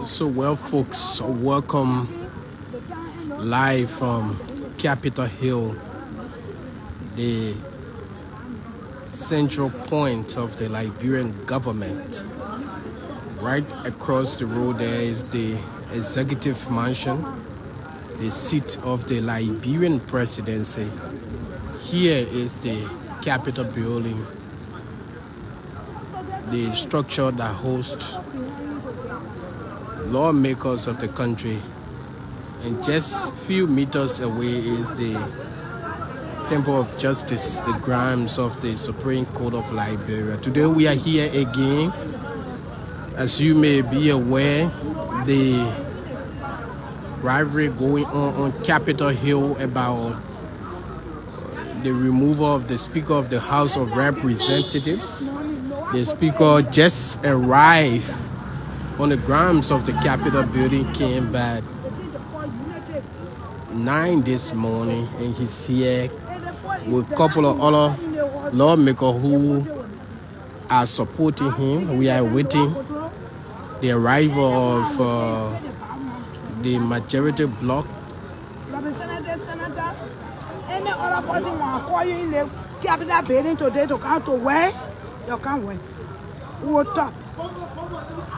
So well, folks, welcome live from Capitol Hill, the central point of the Liberian government. Right across the road there is the executive mansion, the seat of the Liberian presidency. Here is the Capitol building, the structure that hosts lawmakers of the country. And just a few meters away is the Temple of Justice, the grounds of the Supreme Court of Liberia. Today we are here again. As you may be aware, the rivalry going on Capitol Hill about the removal of the Speaker of the House of Representatives. The Speaker just arrived on the grounds of the Capitol building, came back 9 this morning, and he's here with a couple of other lawmakers who are supporting him. We are waiting the arrival of the majority bloc. Any other person want to call you in the Capitol building today to come to where? You can't wait. We will talk.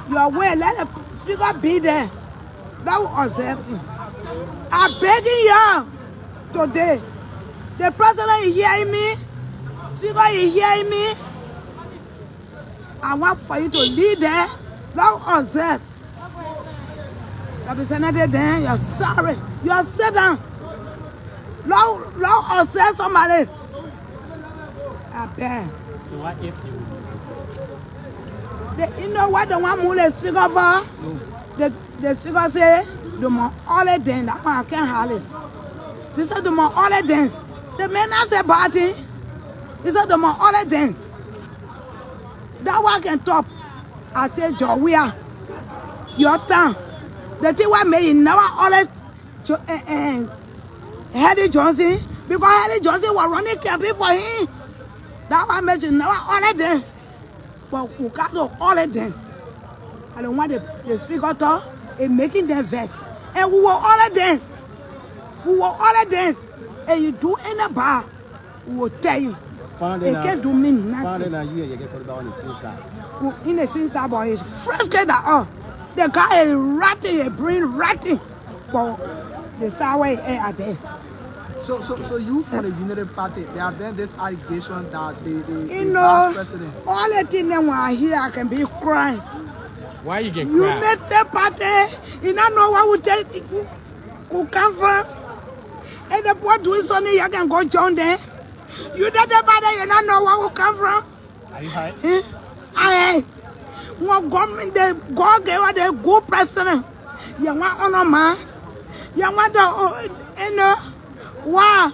You are aware, let the speaker be there. That will observe him. I'm begging you today. The president is hearing me. Speaker is hearing me. I want for you to lead there. That will observe. Representative there, you're sorry. You're sit down. Lord observe somebody. I beg. So what if you you know what the one move the speaker for? The speaker say, the more all the dance, that one can't harness. He said the more all the dance. The man not say party. He said the more all the dance. That one can talk. I say, Joia, your turn. The thing what made you never always Heidi Johnson, because Heidi Johnson was running campaign for him. That one made you never all the dance. But we got to all the dance. I don't want the speaker talk and making them vex. And we will all the dance. We will all the dance. And you do any bar, we will tell you. It can't do me nothing. In the sense that boy is frustrated at all. The guy is ratting, his brain ratting. But the sour air are there. So you for the United Party, they have done this allegation that the you know, vice president. All the things that I hear, I can be crying. Why you get crying? United Party, you don't know what would come from. And the boy doing something, you can go join them. United Party, you don't know what will come from. are you high? I want government, the God gave us the good president. You want honor mass. You want the, you know, wow.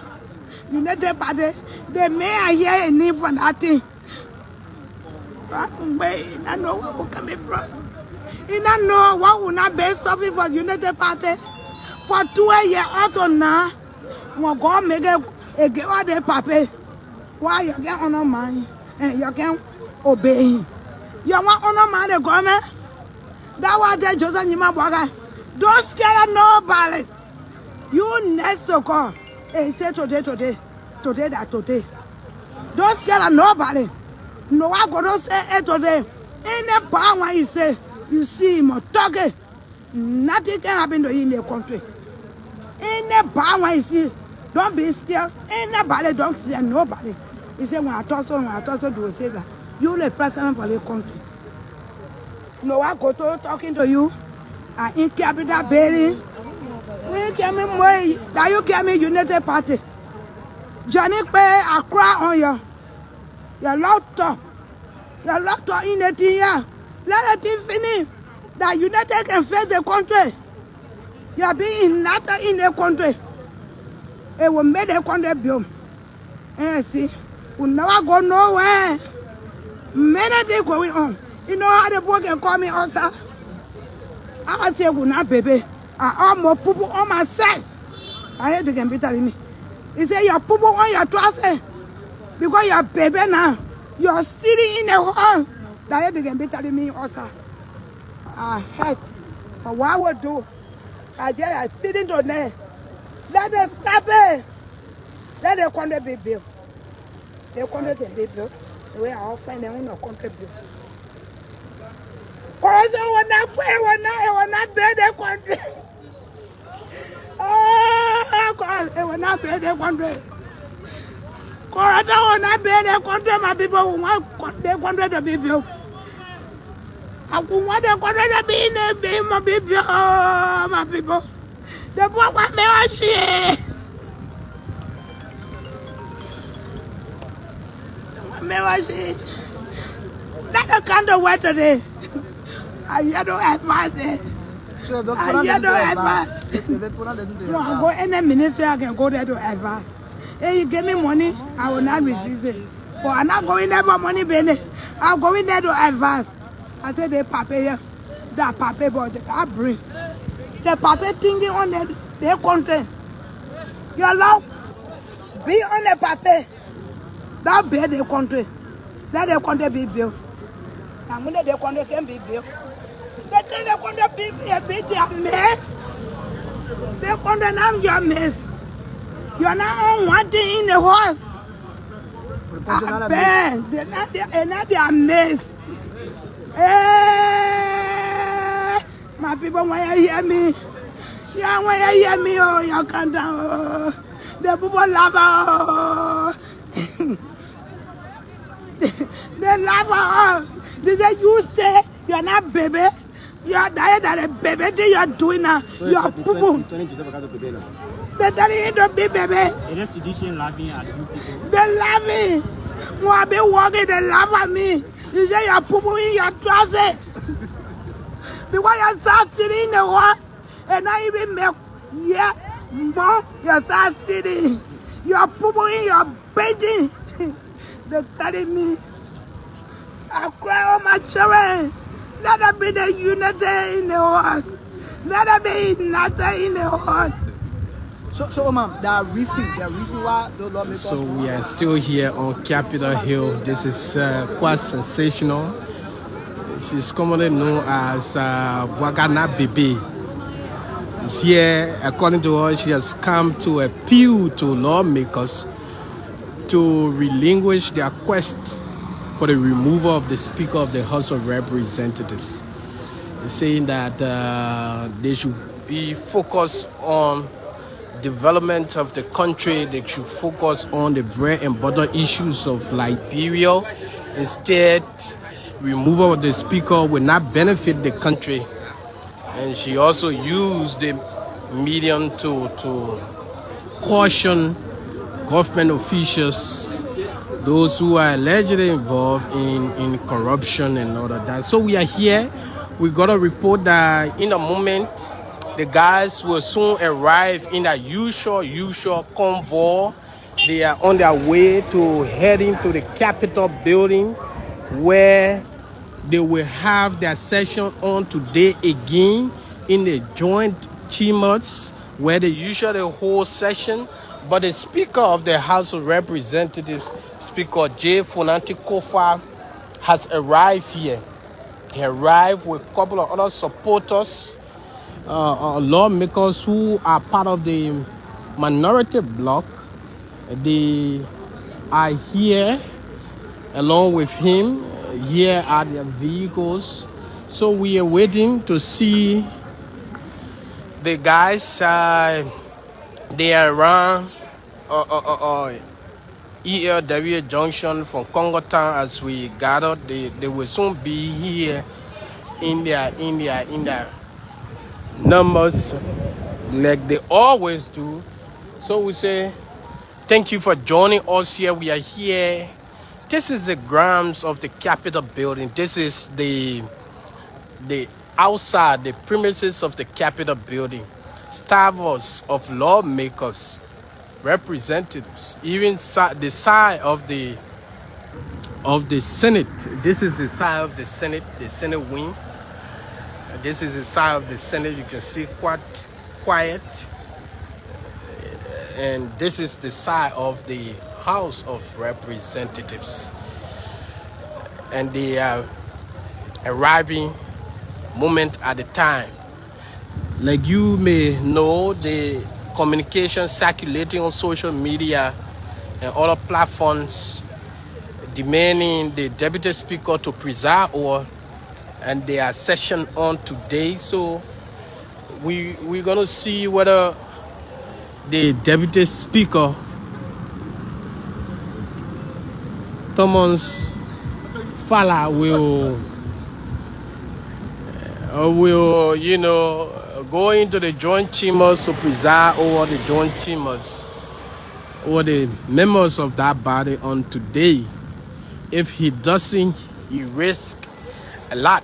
United Party, the mayor here in need for that thing. Wait, I don't know where we're coming from. You don't know what will not be something for United Party. For 2 years out of now, when God make a get all the paper, why you can't honor money and you can't obey him. You want honor money, the government? That was the Joseph Nima Boga. Don't scare nobody. You next to call. Hey, say today. Don't scare nobody. No one go to say hey today. In the power when you say, you see him talking, nothing can happen to you in the country. In the power when you see, don't be scared. Anybody don't scare nobody. He said when I talk so, do say that. You the president for the country. No one go to talking to you. And in Capitol building. When you me more, that you get me United Party. Johnny Pay, I cry on you. You're locked up. You're locked up in the thing here. Let the thing finish. That United can face the country. You're being not in the country. It will make the country build. And see, we never go nowhere. Many things going on. You know how the boy can call me also? I say, we not baby. I almost poo on myself. I heard the computer in me. He said, you're poo on your trousers. Because you're baby now. You're sitting in the hall. That they can be telling me also. I heard. But what I would do, I didn't do that. Let them stop it. Let them contract be built. They contract can be built. The way I offer them no contract bill. Cause they will not pay, will not pay their contract. Oh, cause they will not pay their contract. Cause they will not pay their contract. My people who want their contract to be built. I want their contract to be in the my people. Oh, my people. The boy want me on shit. That the kind of weather today. I hear no advice. So those I hear no advice. advice. No, I go any ministry, I can go there to advise. Hey, you give me money, I will not refuse it. But I'm not going there for money, baby. I'm going there to advise. I said, they papa here. That papa, but I bring. The papa thinking on their country. You allow be on the papa. That be the country. Let the country be built. And when the country can be built, they tell the country be their mess. The country now your mess. You are not on one thing in the horse. They're not their mess. Hey, my people, when you hear me, yeah, when you hear me, oh, you can't down. The people love oh. They love her. They say, you say you're not baby. You are dying that a baby thing you are doing now. You are poo-poo. They're telling you to be baby. It is sedition laughing at you people. They love me. When I be walking, they laugh at me. You say you're poo-poo in your trousers. Because you're start sitting in the wall and not even make, yeah, mom, you're start sitting. You're poo-poo in your bedding. They're telling me, I cry all my children. Let there be the unity in the house. Let there be nothing in the house. So, ma'am, the reason why the lawmakers. So we are still here on Capitol Hill. This is quite sensational. She's commonly known as Wagana Bibi. She's here, according to her, she has come to appeal to lawmakers to relinquish their quest for the removal of the Speaker of the House of Representatives, saying that they should be focused on development of the country. They should focus on the bread and butter issues of Liberia. Instead, removal of the Speaker will not benefit the country. And she also used the medium to caution government officials, those who are allegedly involved in corruption and all of that. So we are here. We got a report that in a moment, the guys will soon arrive in a usual convoy. They are on their way to heading to the Capitol building, where they will have their session on today again in the joint chambers where they usually hold session. But the Speaker of the House of Representatives, Speaker J. Funanti Kofa, has arrived here. He arrived with a couple of other supporters, lawmakers who are part of the minority bloc. They are here along with him. Here are their vehicles. So we are waiting to see the guys. They are around ELW Junction from Congo Town as we gather. They will soon be here in their numbers like they always do. So we say thank you for joining us here. We are here. This is the grounds of the Capitol building. This is the outside, the premises of the Capitol building. Staffs of lawmakers, representatives, even the side of the Senate. This is the side of the Senate wing. This is the side of the Senate. You can see quite quiet. And this is the side of the House of Representatives. And they are arriving moment at a time. Like you may know, the communication circulating on social media and other platforms demanding the Deputy Speaker to preside over, and their session on today. So we're gonna see whether the Deputy Speaker Thomas Fala will go into the joint chambers to preside over the joint chambers or the members of that body on today. If he doesn't, he risks a lot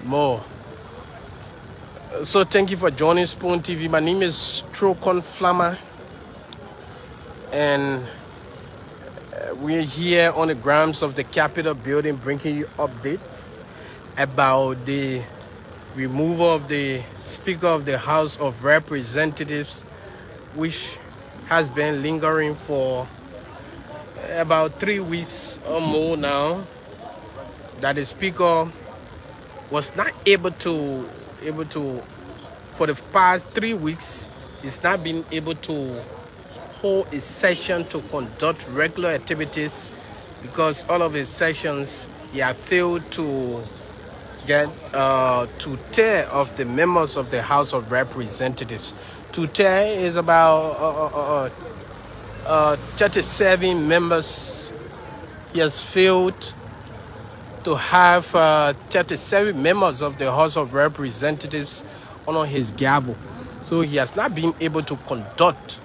more. So thank you for joining Spoon TV. My name is Trocon Flammer, and we're here on the grounds of the Capitol building bringing you updates about the removal of the Speaker of the House of Representatives, which has been lingering for about 3 weeks or more now, that the Speaker was not able to for the past 3 weeks, he's not been able to hold a session to conduct regular activities because all of his sessions he had failed to get two-thirds of the members of the House of Representatives. Two-thirds is about 37 members. He has failed to have 37 members of the House of Representatives on his gavel. So he has not been able to conduct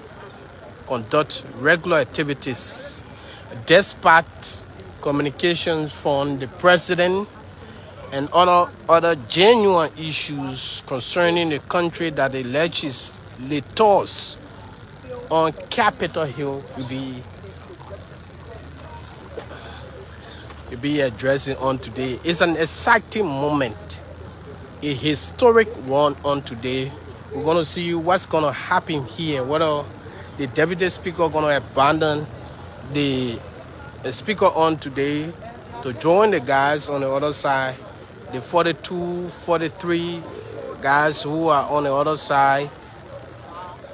regular activities despite communications from the president and other genuine issues concerning the country that the legislators on Capitol Hill will be addressing on today. It's an exciting moment, a historic one on today. We're going to see what's going to happen here, whether the Deputy Speaker going to abandon the Speaker on today to join the guys on the other side, the 42, 43 guys who are on the other side,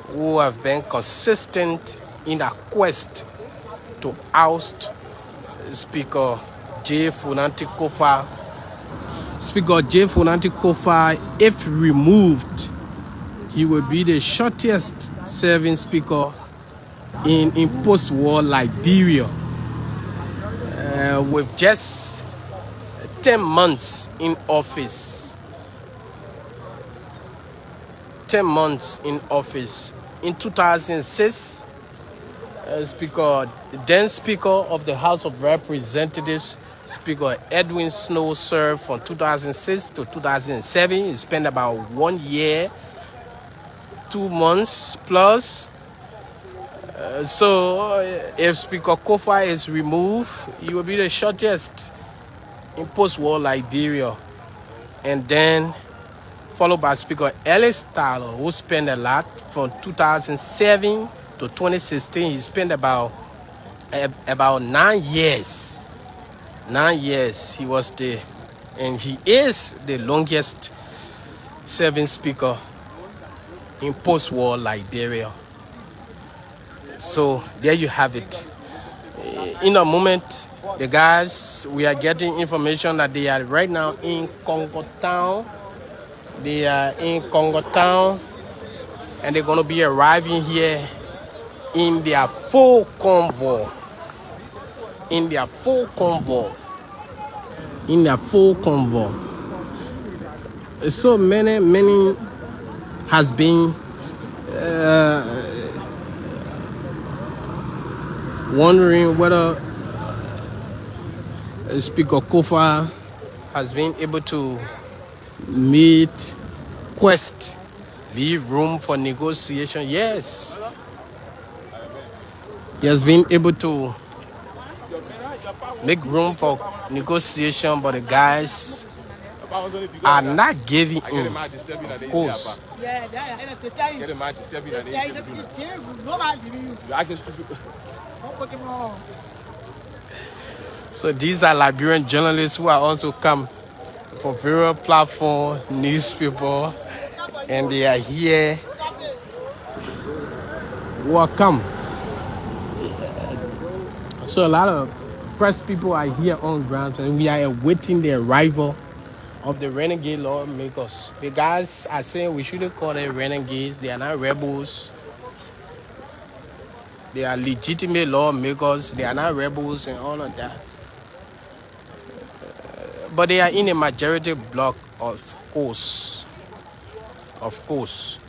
who have been consistent in their quest to oust Speaker J. Funanti Kofa. Speaker J. Funanti Kofa, if removed, he will be the shortest serving speaker in post-war Liberia, with just 10 months in office. 10 months in office. In 2006, then Speaker of the House of Representatives, Speaker Edwin Snow, served from 2006 to 2007. He spent about 1 year, 2 months plus. So if Speaker Kofa is removed, he will be the shortest in post-war Liberia. And then followed by Speaker Ellis Tyler, who spent a lot from 2007 to 2016. He spent about 9 years. 9 years he was there, and he is the longest serving speaker in post-war Liberia. So there you have it. In a moment, the guys, we are getting information that they are right now in Congo Town. They are in Congo Town, and they're going to be arriving here in their full convoy. In their full convoy. So many has been wondering whether Speaker Kofa has been able to meet quest, leave room for negotiation. Yes, he has been able to make room for negotiation, but the guys are not giving in. Of course. So these are Liberian journalists who are also come for various platform, newspaper, and they are here. Welcome. So a lot of press people are here on ground, and we are awaiting the arrival of the renegade lawmakers. The guys are saying we shouldn't call them renegades. They are not rebels. They are legitimate lawmakers. They are not rebels and all of that. But they are in a majority bloc, of course. Of course.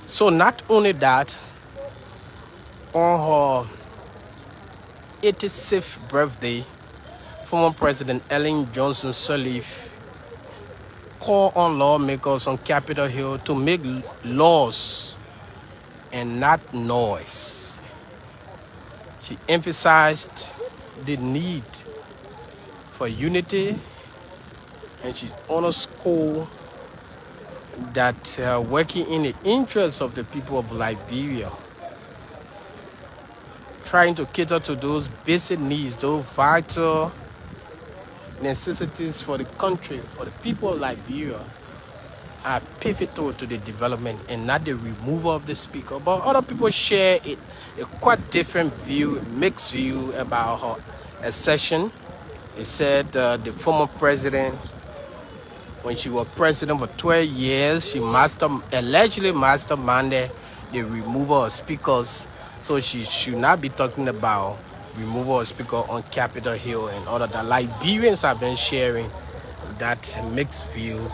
So not only that, on her 86th birthday, former President Ellen Johnson Sirleaf called on lawmakers on Capitol Hill to make laws and not noise. She emphasized the need for unity, and she underscored that working in the interests of the people of Liberia, trying to cater to those basic needs, those vital necessities for the country, for the people of Liberia, are pivotal to the development and not the removal of the speaker. But other people share a quite different view, mixed view about her accession. They said the former president, when she was president for 12 years, she allegedly masterminded the removal of speakers. So she should not be talking about removal of speaker on Capitol Hill and all of that. Liberians have been sharing that mixed view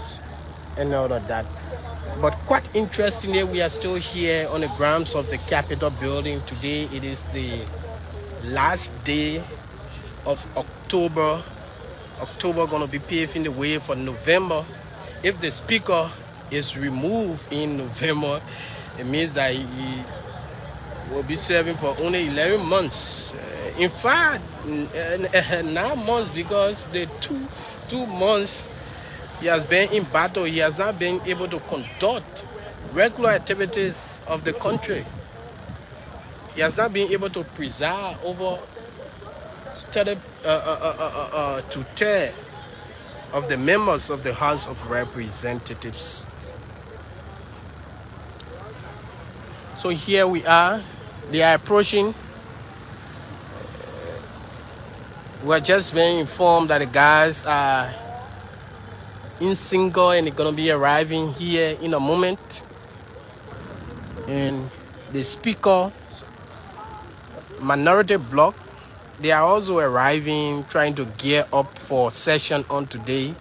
and all of that. But quite interestingly, we are still here on the grounds of the Capitol building. Today it is the last day of October. October going to be paving the way for November. If the speaker is removed in November, it means that he will be serving for only 11 months. In fact, 9 months, because the two months he has been in battle, he has not been able to conduct regular activities of the country. He has not been able to preside over 30 2/3 of the members of the House of Representatives. So here we are. They are approaching. We're just being informed that the guys are in single and they're gonna be arriving here in a moment. And the speaker, minority bloc, they are also arriving, trying to gear up for session on today.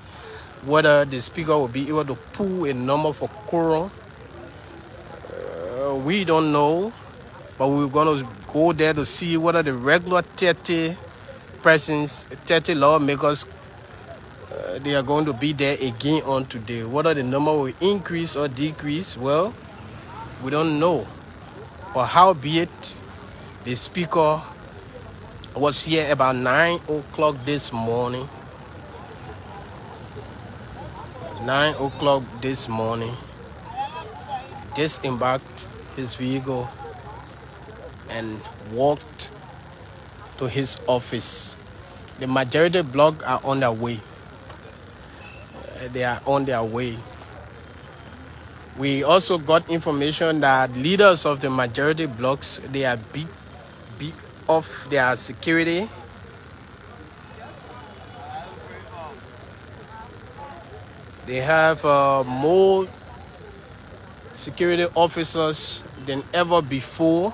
Whether the speaker will be able to pull a number for quorum, we don't know. But we're going to go there to see whether the regular 30 persons, 30 lawmakers, they are going to be there again on today. Whether the number will increase or decrease, well, we don't know. But howbeit, the speaker was here about 9 o'clock this morning. 9 o'clock this morning. Disembarked his vehicle and walked to his office. The majority bloc are on their way. They are on their way. We also got information that leaders of the majority blocs, they are beat off their security. They have more security officers than ever before.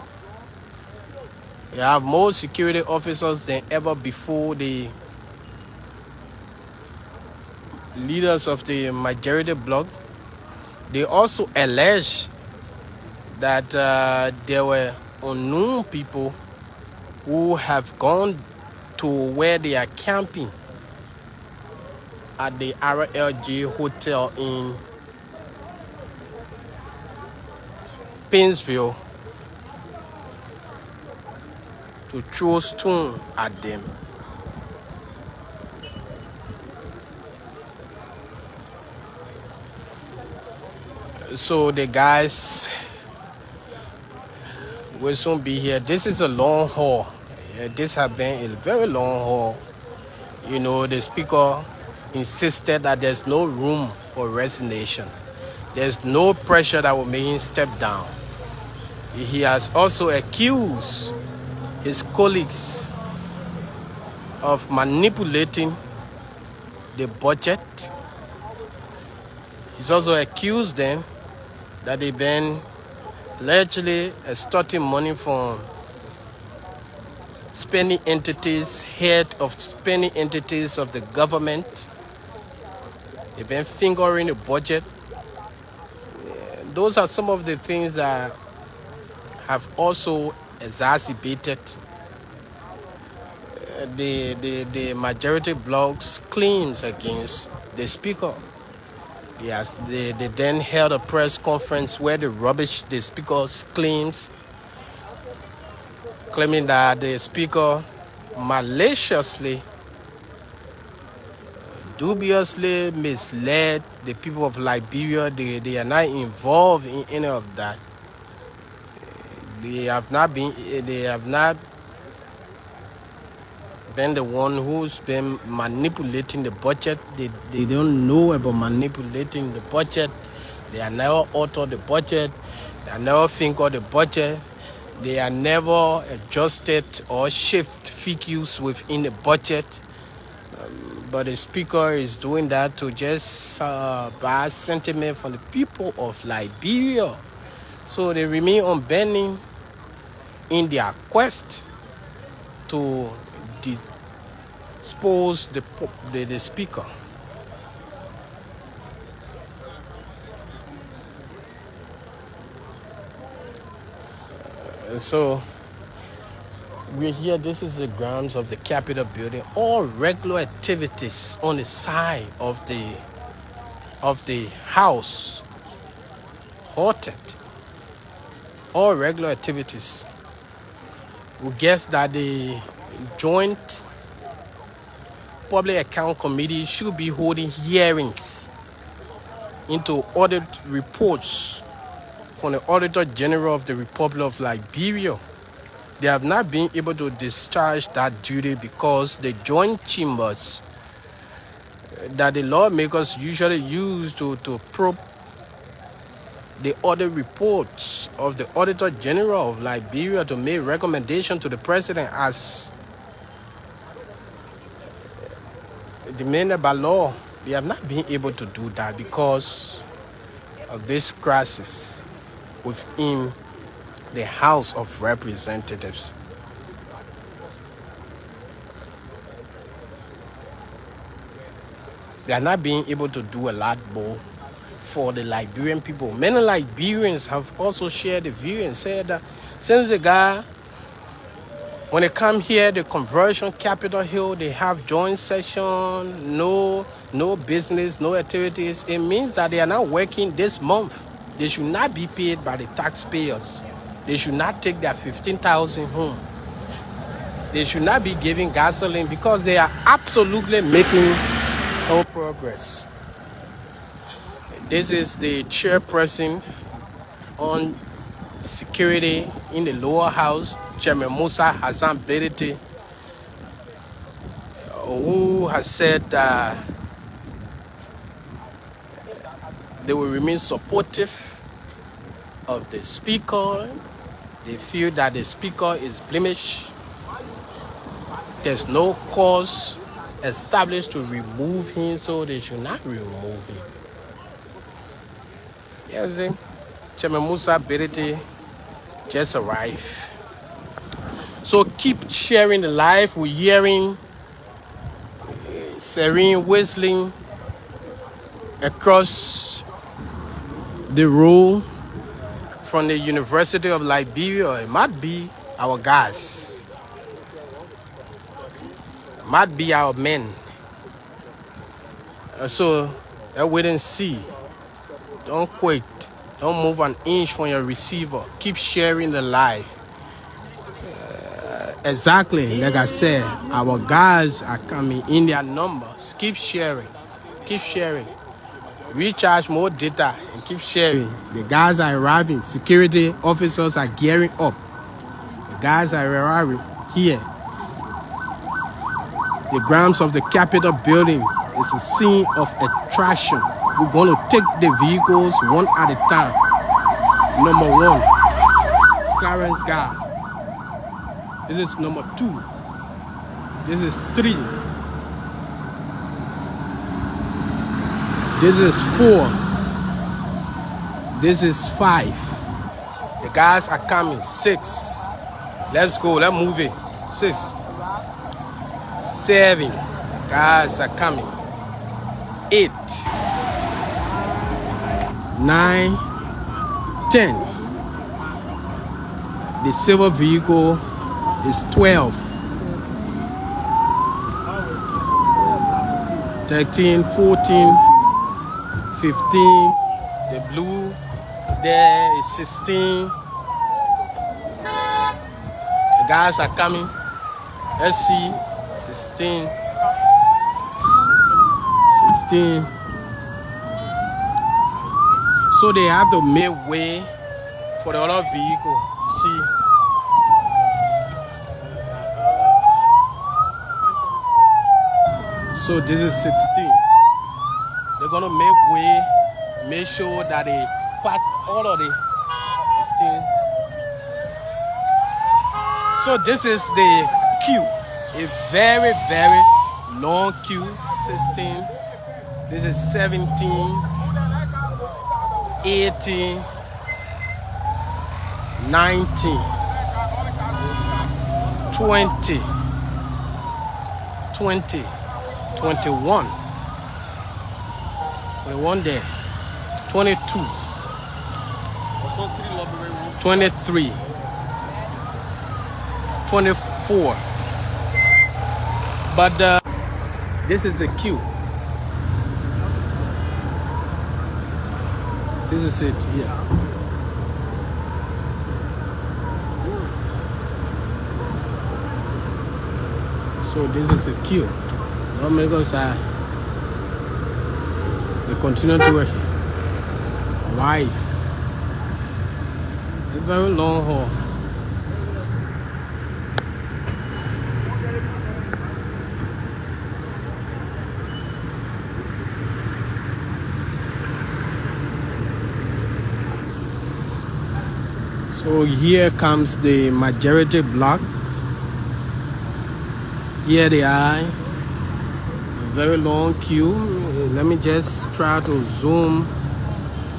They have more security officers than ever before. The leaders of the majority bloc, they also allege that there were unknown people who have gone to where they are camping at the RLG Hotel in Painesville to throw stone at them. So the guys will soon be here. This is a long haul. This has been a very long haul. You know, the speaker insisted that there's no room for resignation. There's no pressure that will make him step down. He has also accused his colleagues of manipulating the budget. He's also accused them that they've been allegedly extorting money from spending entities, head of spending entities of the government. They've been fingering the budget. Those are some of the things that have also exacerbated the majority bloc's claims against the speaker. Yes, they then held a press conference where they rubbished the speaker's claims, claiming that the speaker maliciously, dubiously misled the people of Liberia. They are not involved in any of that. They have not been the one who's been manipulating the budget. They don't know about manipulating the budget. They are never alter the budget. They are never think of the budget. They are never adjusted or shift figures within the budget. But the speaker is doing that to just buy sentiment from the people of Liberia. So they remain unbending in their quest to dispose the speaker. So we're here. This is the grounds of the Capitol building. All regular activities on the side of the house halted. All regular activities. We guess that the Joint Public Account Committee should be holding hearings into audit reports from the Auditor General of the Republic of Liberia. They have not been able to discharge that duty because the joint chambers that the lawmakers usually use to probe the audit reports of the Auditor General of Liberia to make recommendation to the president as demanded by law. They have not been able to do that because of this crisis within the House of Representatives. They are not being able to do a lot more for the Liberian people. Many Liberians have also shared the view and said that since the guy, when they come here, the conversion Capitol Hill, they have joint session, no business, no activities. It means that they are not working this month. They should not be paid by the taxpayers. They should not take their 15,000 home. They should not be giving gasoline because they are absolutely making no progress. This is the chairperson on security in the lower house, Chairman Musa Hassan Berete, who has said that they will remain supportive of the speaker. They feel that the speaker is blemished. There's no cause established to remove him, so they should not remove him. Yes, Chairman Musa Berete just arrived. So keep sharing the live. We're hearing serene whistling across the road from the University of Liberia. It might be our guys. It might be our men. So wait and see. Don't quit. Don't move an inch from your receiver. Keep sharing the live. Exactly, like I said, our guys are coming in their numbers. Keep sharing. Keep sharing. Recharge more data and keep sharing. The guys are arriving. Security officers are gearing up. The guys are arriving here. The grounds of the Capitol building It's a scene of attraction. We're going to take the vehicles one at a time. Number 1, Clarence Guy. This is number 2. This is 3. This is 4. This is 5. The guys are coming. 6. Let's go. Let's move it. 6. 7. Guys are coming. 8. 9. 10. The silver vehicle is 12. 13, 14, 15. The blue there is 16. The guys are coming. Let's see. 16. 16. So they have to make way for the other vehicle. See. So this is 16. They're gonna make way, make sure that they pack all of the 16. So this is the queue, a very, very long queue. 16. This is 17, 18, 19, 20, 20, 21, 21 there, 22, 23, 24. But this is a queue. This is it here. So this is a queue. Lawmakers are they continue to arrive. A very long haul. So here comes the majority block. Here they are. Very long queue. Let me just try to zoom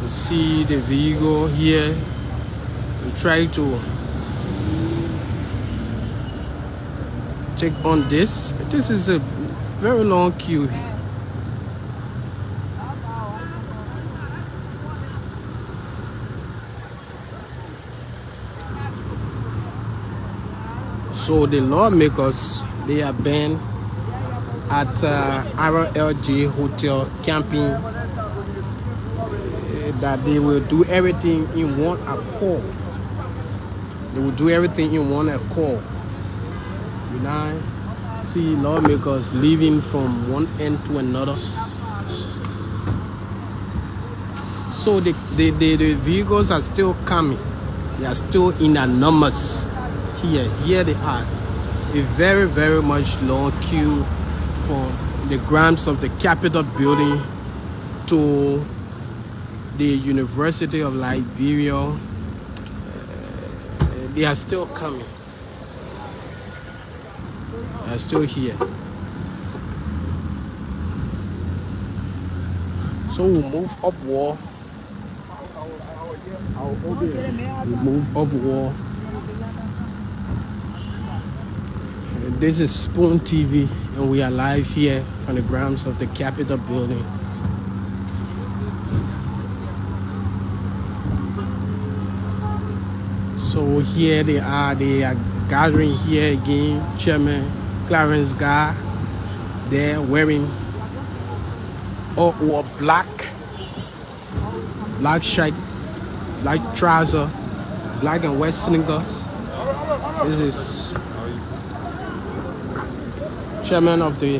to see the vehicle here. We try to take on this. This is a very long queue. So the lawmakers, they have been at RLJ Hotel camping, that they will do everything in one accord. They will do everything in one accord. You know, see lawmakers leaving from one end to another. So the vehicles are still coming. They are still in their numbers. Here they are. A very, very much long queue from the grounds of the Capitol building to the University of Liberia. They are still coming. They are still here. So we'll move upward. We'll move upward. This is Spoon TV, and we are live here from the grounds of the Capitol building. So here they are gathering here again. Chairman Clarence Guy, they're wearing all black shirt, black trouser, black and white sneakers. This is chairman of the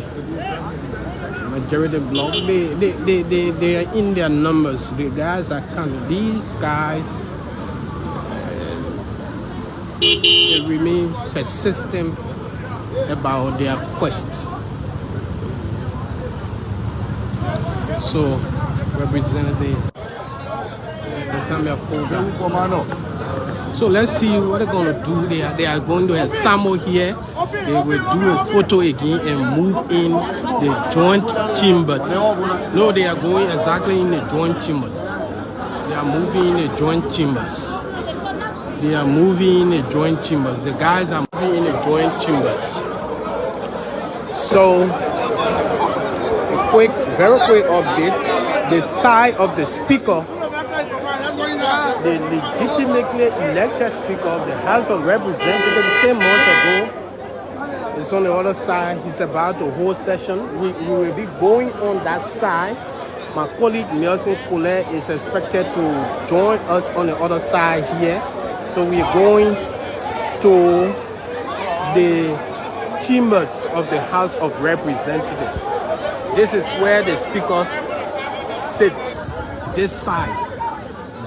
majority bloc. They are in their numbers. The guys are coming. These guys they remain persistent about their quest. So, Representative Zambia program. So let's see what they're going to do. They are going to assemble here. They will do a photo again and move in the joint chambers. No, they are going exactly in the joint chambers. They are moving in the joint chambers. They are moving in the joint chambers. The guys are moving in the joint chambers. So, very quick update. The side of the speaker, the legitimately elected speaker of the House of Representatives 10 months ago, is on the other side. He's about to hold session. We will be going on that side. My colleague Nelson Collet is expected to join us on the other side here. So we are going to the chambers of the House of Representatives. This is where the speaker sits, this side.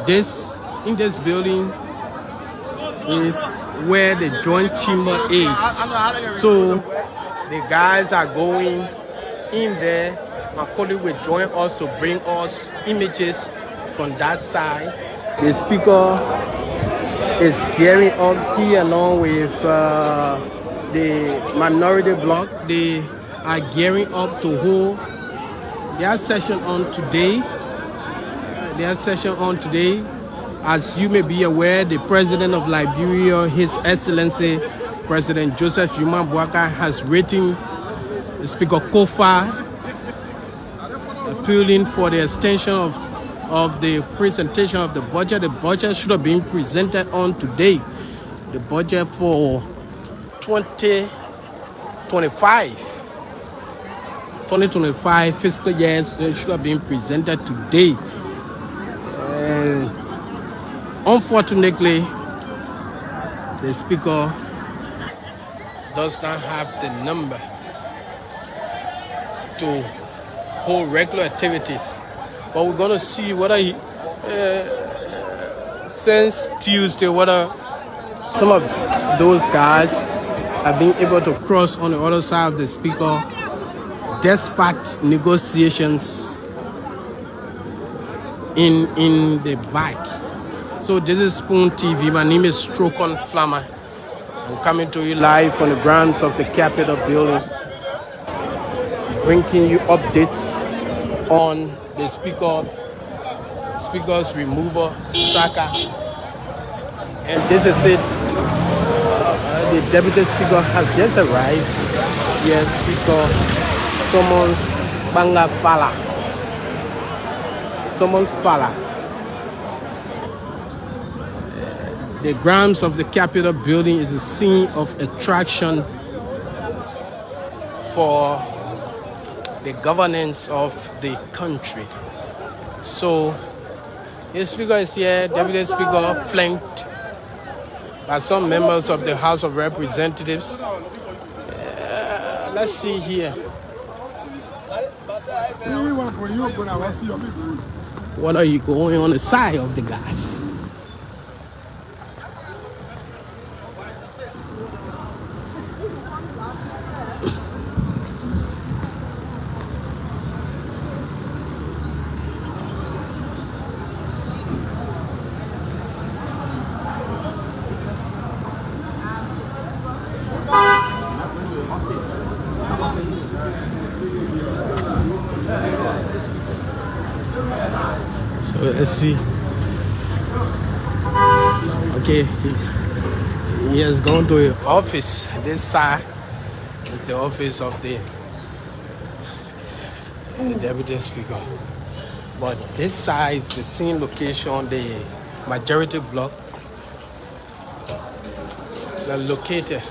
This, in this building, is where the joint chamber is. So the guys are going in there. My colleague will join us to bring us images from that side. The speaker is gearing up here along with the minority bloc. They are gearing up to hold their session on today. As you may be aware, the president of Liberia, His Excellency President Joseph Yuma Boaka, has written Speaker Kofa appealing for the extension of the presentation of the budget. The budget should have been presented on today. The budget for 2025 fiscal years should have been presented today. And unfortunately, the speaker does not have the number to hold regular activities. But we're going to see whether he, since Tuesday, whether some of those guys have been able to cross on the other side of the speaker despite negotiations in the back. So this is Spoon TV. My name is Strokon Flammer. I'm coming to you live from the grounds of the Capitol building, bringing you updates on the speaker's removal, Saka. And this is it. The deputy speaker has just arrived. Yes, Speaker Thomas Bangafala. Thomas Fala. The grounds of the Capitol building is a scene of attraction for the governance of the country. So, the speaker is here, deputy speaker, flanked by some members of the House of Representatives. Let's see here. What are you going on the side of the guys? So let's see. Okay, he has gone to the office. This side is the office of the deputy speaker. But this side is the scene location, the majority block. They're located.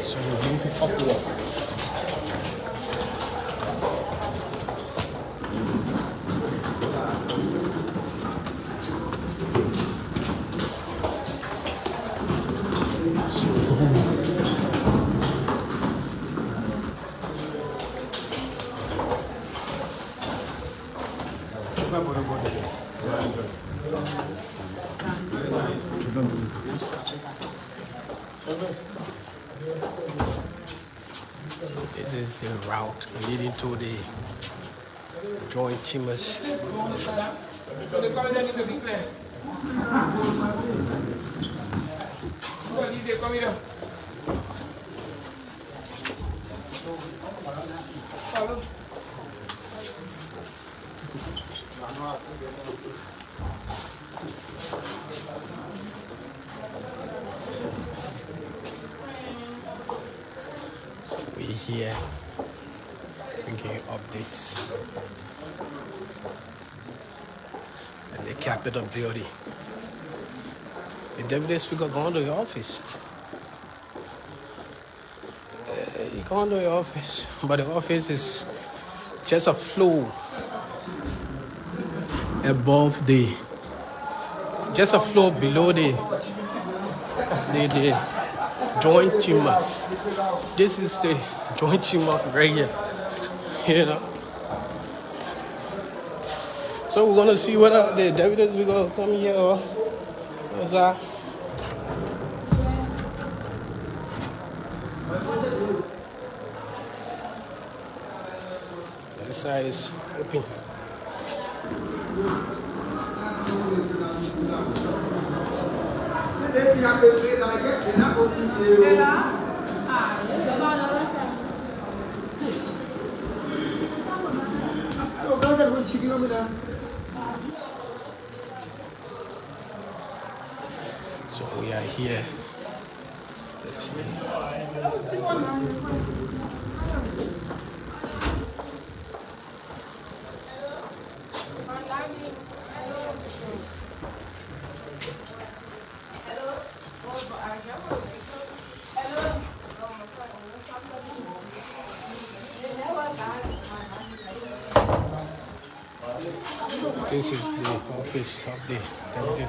So we're moving upward. This is a route leading to the joint chambers. So we here bringing updates in the Capitol building. The deputy speaker going to your office. You going to your office, but the office is just a floor above the, just a floor below the joint chambers. This is the joint chamber right here. You know. So we're gonna see whether the deputies will go come here or what's that? This side is open. So we are here. Let's see. This is the office of the deputy.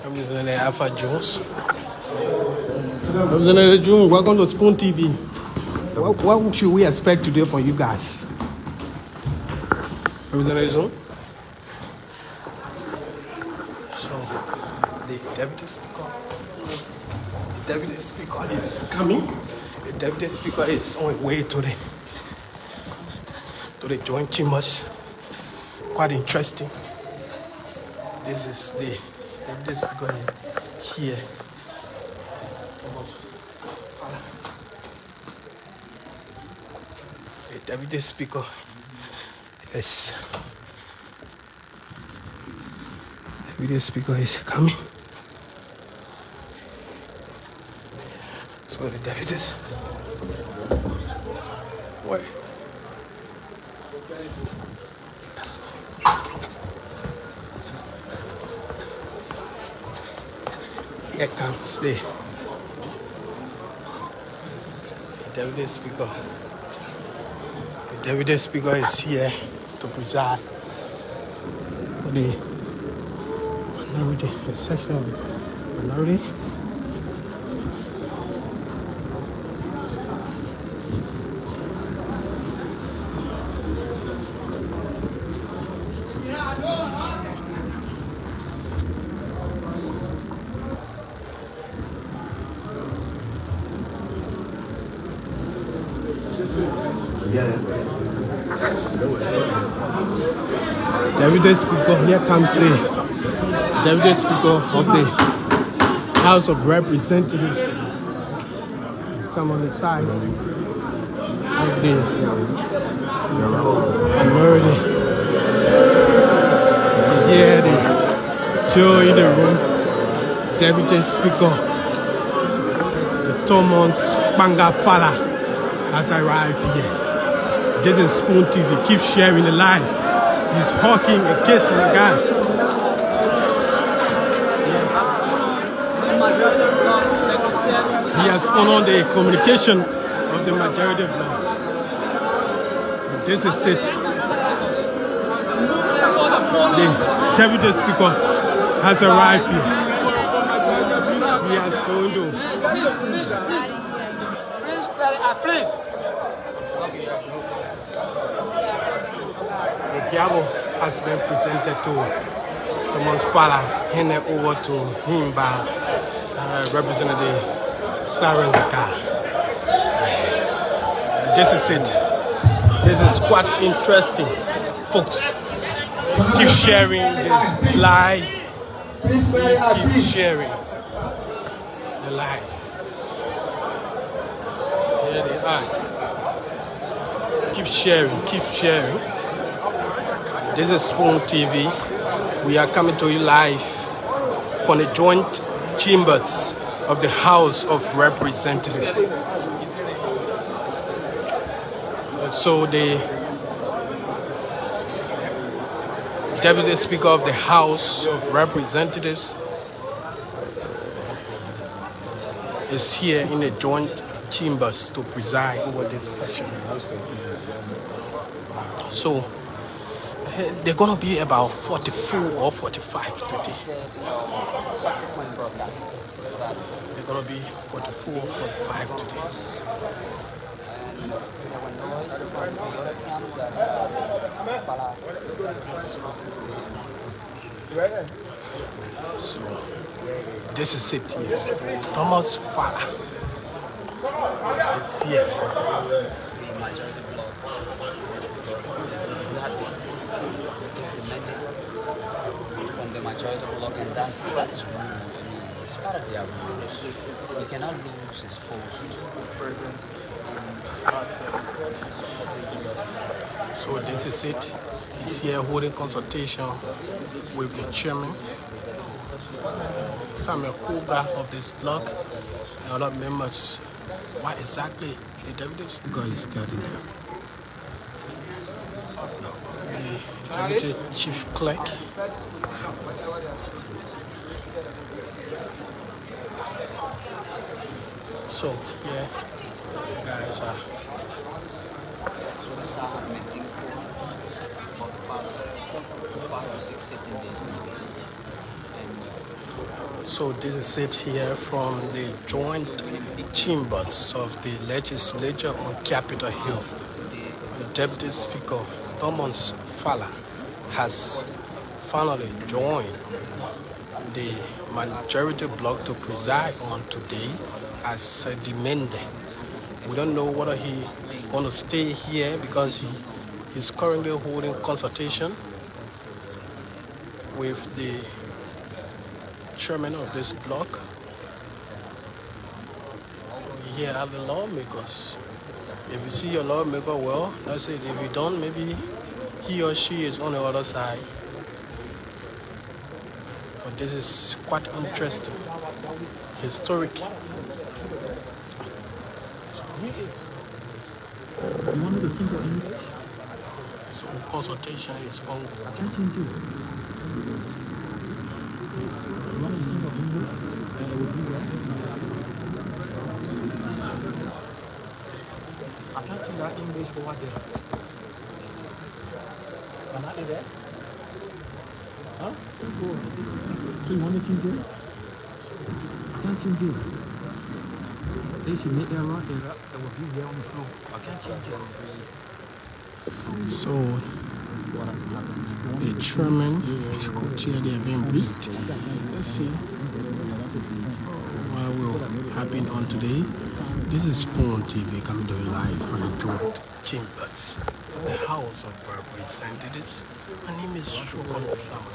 Representative Alpha Jones. Representative Jones, welcome to Spoon TV. What should we expect today from you guys? Representative Jones? The deputy speaker is coming. The deputy speaker is on his way to the joint chambers. Quite interesting. This is the deputy speaker here. The deputy speaker is. The deputy speaker is coming. So the deputies. Where? Here comes the deputy speaker. The deputy speaker is here to preside for the minority, the section of minority. Deputy Speaker, here comes the Deputy Speaker of the House of Representatives. He's come on the side of the minority. Here the show in the room, Deputy Speaker, the Thomas Bangafala has arrived here. This is Spoon TV. Keep sharing the live. He's hawking a case in the gas. He has honored the communication of the majority bloc. This is it. The deputy speaker has arrived here. He has going to. Please. gavel has been presented to Thomas Fala, handed over to him by Representative Clarence Carr. This is it. This is quite interesting, folks. Keep sharing the live. Keep sharing the live. Here they are. Keep sharing, keep sharing. This is Spoon TV. We are coming to you live from the joint chambers of the House of Representatives. So the Deputy Speaker of the House of Representatives is here in the joint chambers to preside over this session. So they're going to be about 44 or 45 today. They're going to be 44 or 45 today. So this is it here. Thomas Fala is here. From the majority block, and that is wrong. It's part of the agreement. You cannot lose his post. So this is it. He's here holding consultation with the chairman, Samuel Koga of this block, and other members. What exactly the Deputy Speaker is getting there? The Deputy Chief Clerk. So, yeah, guys are. So the meeting for the past 5 to 6 days now. So this is it here from the joint chambers of the legislature on Capitol Hill. The Deputy Speaker, Thomas Fala, has finally joined the majority bloc to preside on today as demanded. We don't know whether he want to stay here because he is currently holding consultation with the chairman of this block. Here are the lawmakers. If you see your lawmaker, well, that's it. If you don't, maybe he or she is on the other side. But this is quite interesting, historic. So consultation is ongoing. I can't think that English over there. Can I do that? Huh? So you want to change it? I can't change it. They should make their right there. There will be there on the floor. I can't change it. So the chairman, the co-chair, they are being briefed. Let's see what will happen on today. This is Spoon TV coming to you live from the joint chambers of the House of Representatives. My name is Shukon Flama.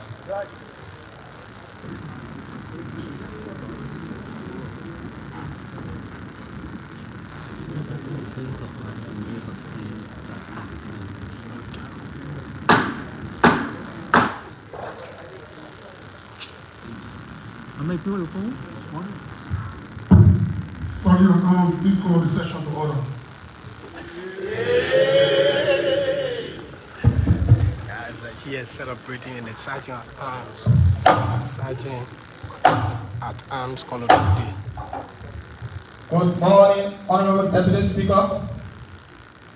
Am I playing your phone? Sorry, Your Honor, please call the session to order. Guys are here celebrating in the Sergeant at Arms. Sergeant at Arms Day. Good morning, Honorable Deputy Speaker,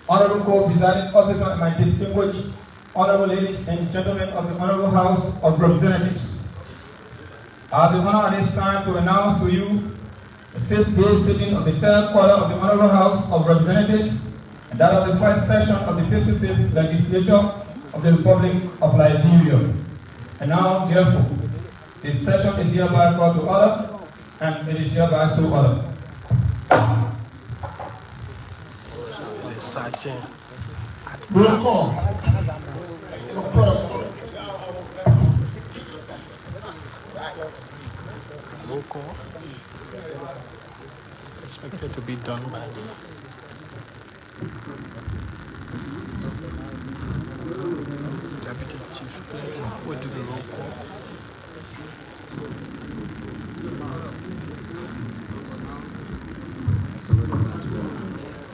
Honorable Co-Presiding Officer, and my distinguished Honorable ladies and gentlemen of the Honorable House of Representatives. I have the honor at this time to announce to you the 6-day sitting of the third quarter of the Honorable House of Representatives, and that of the first session of the 55th Legislature of the Republic of Liberia. And now, therefore, this session is hereby called to order, and it is hereby so ordered. The sergeant. Roll call. Your press. Roll call. Expected to be done by Deputy Chief Clerk. We'll do the roll call. Let's see.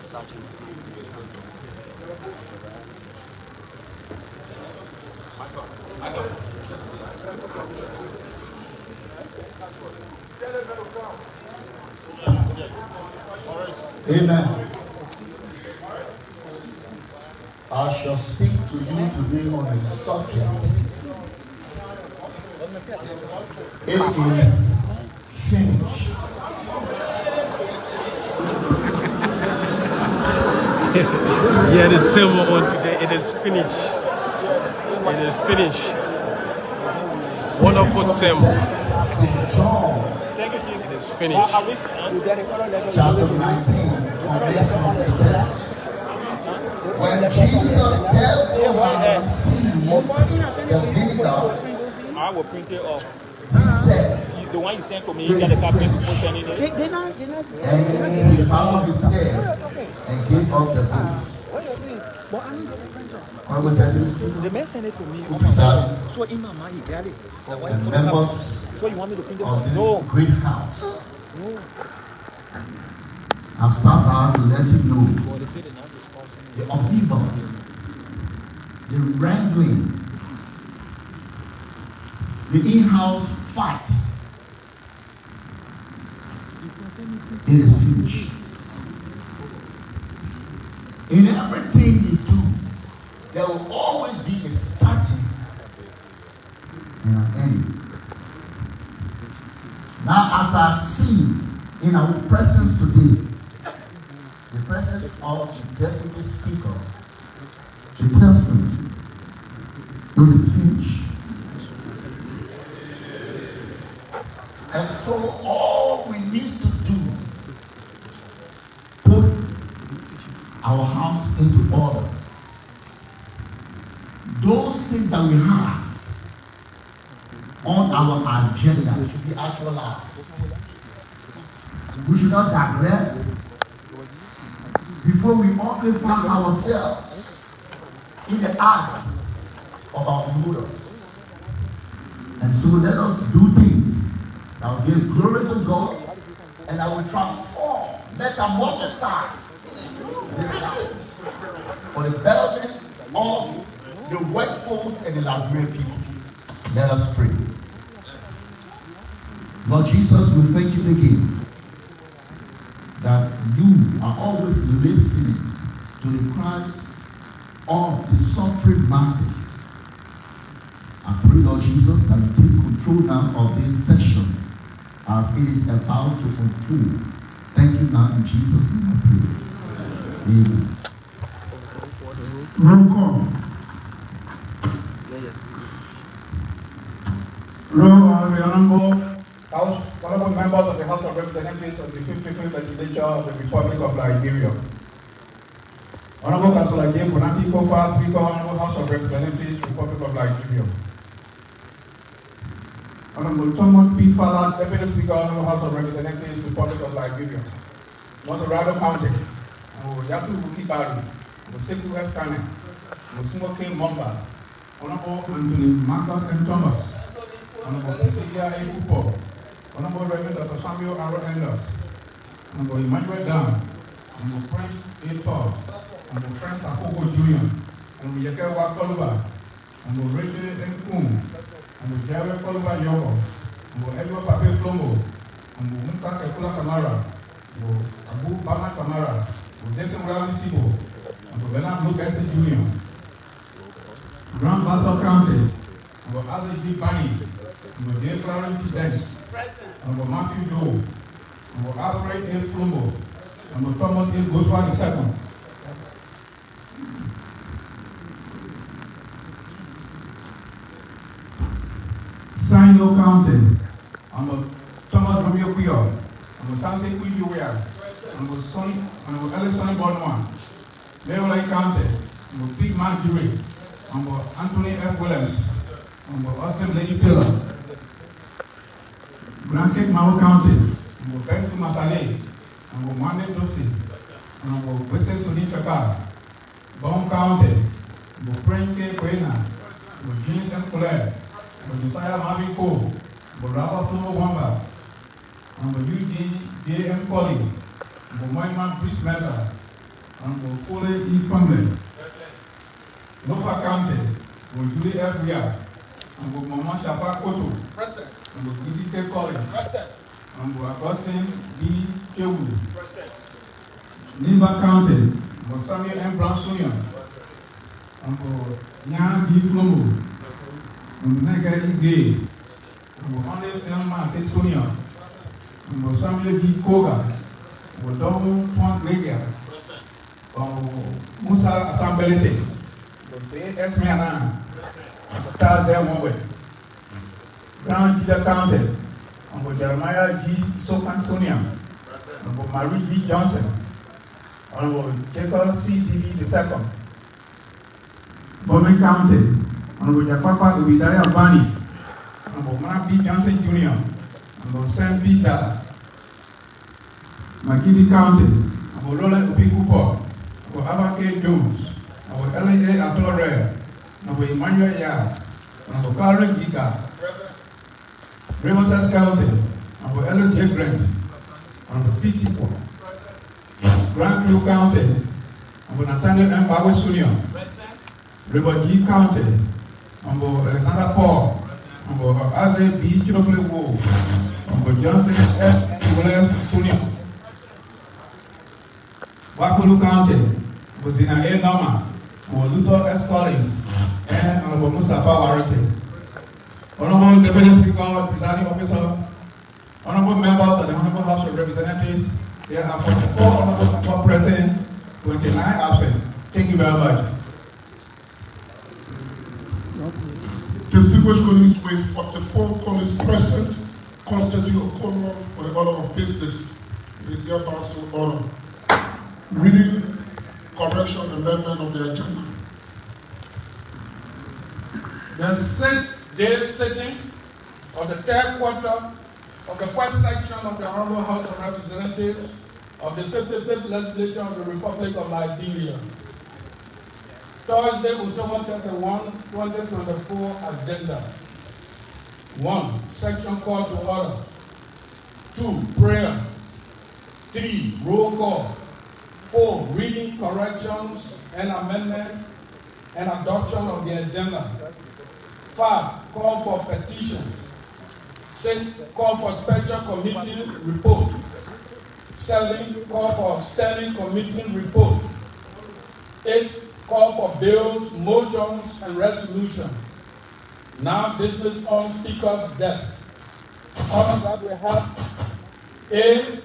Sergeant. Amen. I shall speak to you today on a subject. It is finished. Yeah, the same one today. It is finished. It is finished. Wonderful symbol. John It is finished. chapter 19 from verse 1. When Jesus therefore had received the vinegar, I will print it off. he said, The one you sent to me, you got a copy before sending it. and he bowed his head and gave up the ghost. When was that speaking? The man sent it to me. That So in my mind, he got it. the members So you want me to print it of off? this No. great house have stopped out to let you know the upheaval, the wrangling, the in-house fight. It is finished. In everything you do, there will always be a starting and an ending. Now, as I see in our presence today, the presence of the Deputy Speaker, the testament, it is finished. And so all we need to do, put our house into order. Those things that we have on our agenda should be actualized. We should not digress before we occupy ourselves in the acts of our rulers. And so let us do things that will give glory to God and that will transform, metamorphosize this house for the betterment of the workforce and the Liberian people. Let us pray. Lord Jesus, we thank you again that you are always listening to the cries of the suffering masses. I pray, Lord Jesus, that you take control now of this session as it is about to unfold. Thank you now in Jesus' name I pray. Amen. Roll call. Roll the honorable members of the House of Representatives of the 55th Legislature of the Republic of Liberia. Honorable Councillor James Fonati Kofa, Speaker, Honorable House of Representatives, Republic of Liberia. Honorable Thomas P. Fala, Deputy Speaker, Honorable House of Representatives, Republic of Liberia. Monterrey County, Yatu Bukibari, Museku West Kane, Musimoke Momba, Honorable Anthony Marcus M. Thomas, Honorable Cecilia A. Kupo, Honorable Reverend Dr. Samuel Aaron Enders, Honorable Emmanuel Dan, Honorable Prince A. Todd, Honorable Francis Akoko Jr., Honorable Yekewa Koluba, Honorable Rachel M. Kum, Honorable Jerry Koluba Yoko, Honorable Edward Pape Flomo, Honorable Muka Kekula Kamara, Honorable Abu Bama Kamara, Honorable Jason Rally Sibo, Honorable Bernard Lucas Jr., Grand Bassa County, Honorable Isaac G. Bani, Honorable J. Clarence Banks, Honorable Matthew Joe, Honorable Alfred A. Flomo, Honorable Thomas A. Goswa II. Sanyo County. Thomas Romeo Kuyo. Samson Kuyo. Sonny, Ellis Sonny Bonua. Leola County. Big Man Jury. Anthony F. Williams. Austin Lady Taylor. Blanket Mao County. Bentu Masale. Mohamed Dossi. Wese Suni Feka. Bon County. Prenke Kwena. James M. Clare. Josiah Marvin Cole. Rabba Flomo Wamba. Eugene J. M. Colley. Moiman Priest Meta. Fule E. Family. Lofa County. Julie F. Ria. Mama Shapa Koto. Present. Kisi K. Collins. Present. Augustine B. Kewu. Present. Nimba County. Samuel M. Brown Sr. Nya D. Flomo. Nega Ige. Honest M. Mase Sonia. Samuel G. Koga. Domu Twan Gregia. Musa Asambelete. Esmiana. Taze Mwe. Brown Gida County. Jeremiah G. Sopan Sonia. Marie G. Johnson. Jacob C. D. II. Bowman County. Japapa Ubidaya Bani. Mara B. Johnson Jr. St. Peter. Makini County. Lola Upi Cooper. Abake Jones. L.A. Atore. Emmanuel Ya. Karen Giga. Riverside County. L.J. Grant. Steve Tipo. Grand Crew County. Nathaniel M. Bawe Sr. River G County. Alexander Paul. Aze B. Chinople Wo. Johnson F. Williams Sr. Wakulu County. Zina A. Norma. Luther S. Collins. And Mustafa Warrington. Honorable Deputy Speaker, Presiding Officer, Honorable Members of the Honorable House of Representatives, there are 44 honorable members present, 29 absent. Thank you very much. Distinguished colleagues, with 44 colleagues present, constitute a quorum for the order of business. It is hereby so ordered. Reading, correction, amendment of the agenda. The 6-day sitting of the third quarter of the first section of the Honorable House of Representatives of the 55th Legislature of the Republic of Liberia. Thursday, October 31, 2024, agenda. 1. Section call to order. 2. Prayer. 3. Roll call. 4. Reading, corrections, and amendment and adoption of the agenda. 5. Call for petitions. 6. Call for special committee report. 7. Call for standing committee report. 8. Call for bills, motions, and resolutions. Now business on Speaker's desk. Order that we have A.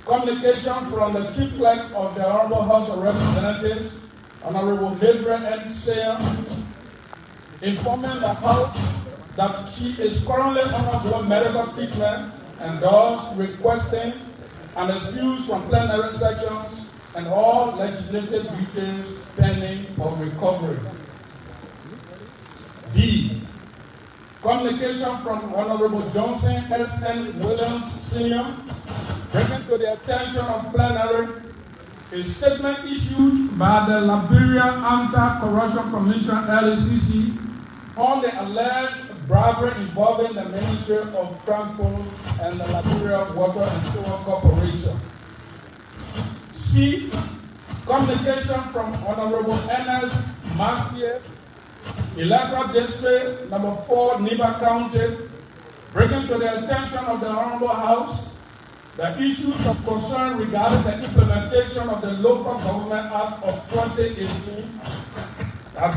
Communication from the Chief Clerk of the Honorable House of Representatives, Honorable Mildred N. Sayer, informing the House that she is currently undergoing medical treatment and thus requesting an excuse from plenary sections and all legislative duties pending her recovery. B. Communication from Honorable Johnson S.N. Williams Sr. bringing to the attention of plenary a statement issued by the Liberia Anti-Corruption Commission, LACC, on the alleged bribery involving the Ministry of Transport and the Liberia Water and Sewer Corporation. C. Communication from Honorable Ernest Marcier, Electoral District number 4, Niba County, bringing to the attention of the Honorable House the issues of concern regarding the implementation of the Local Government Act of 2018,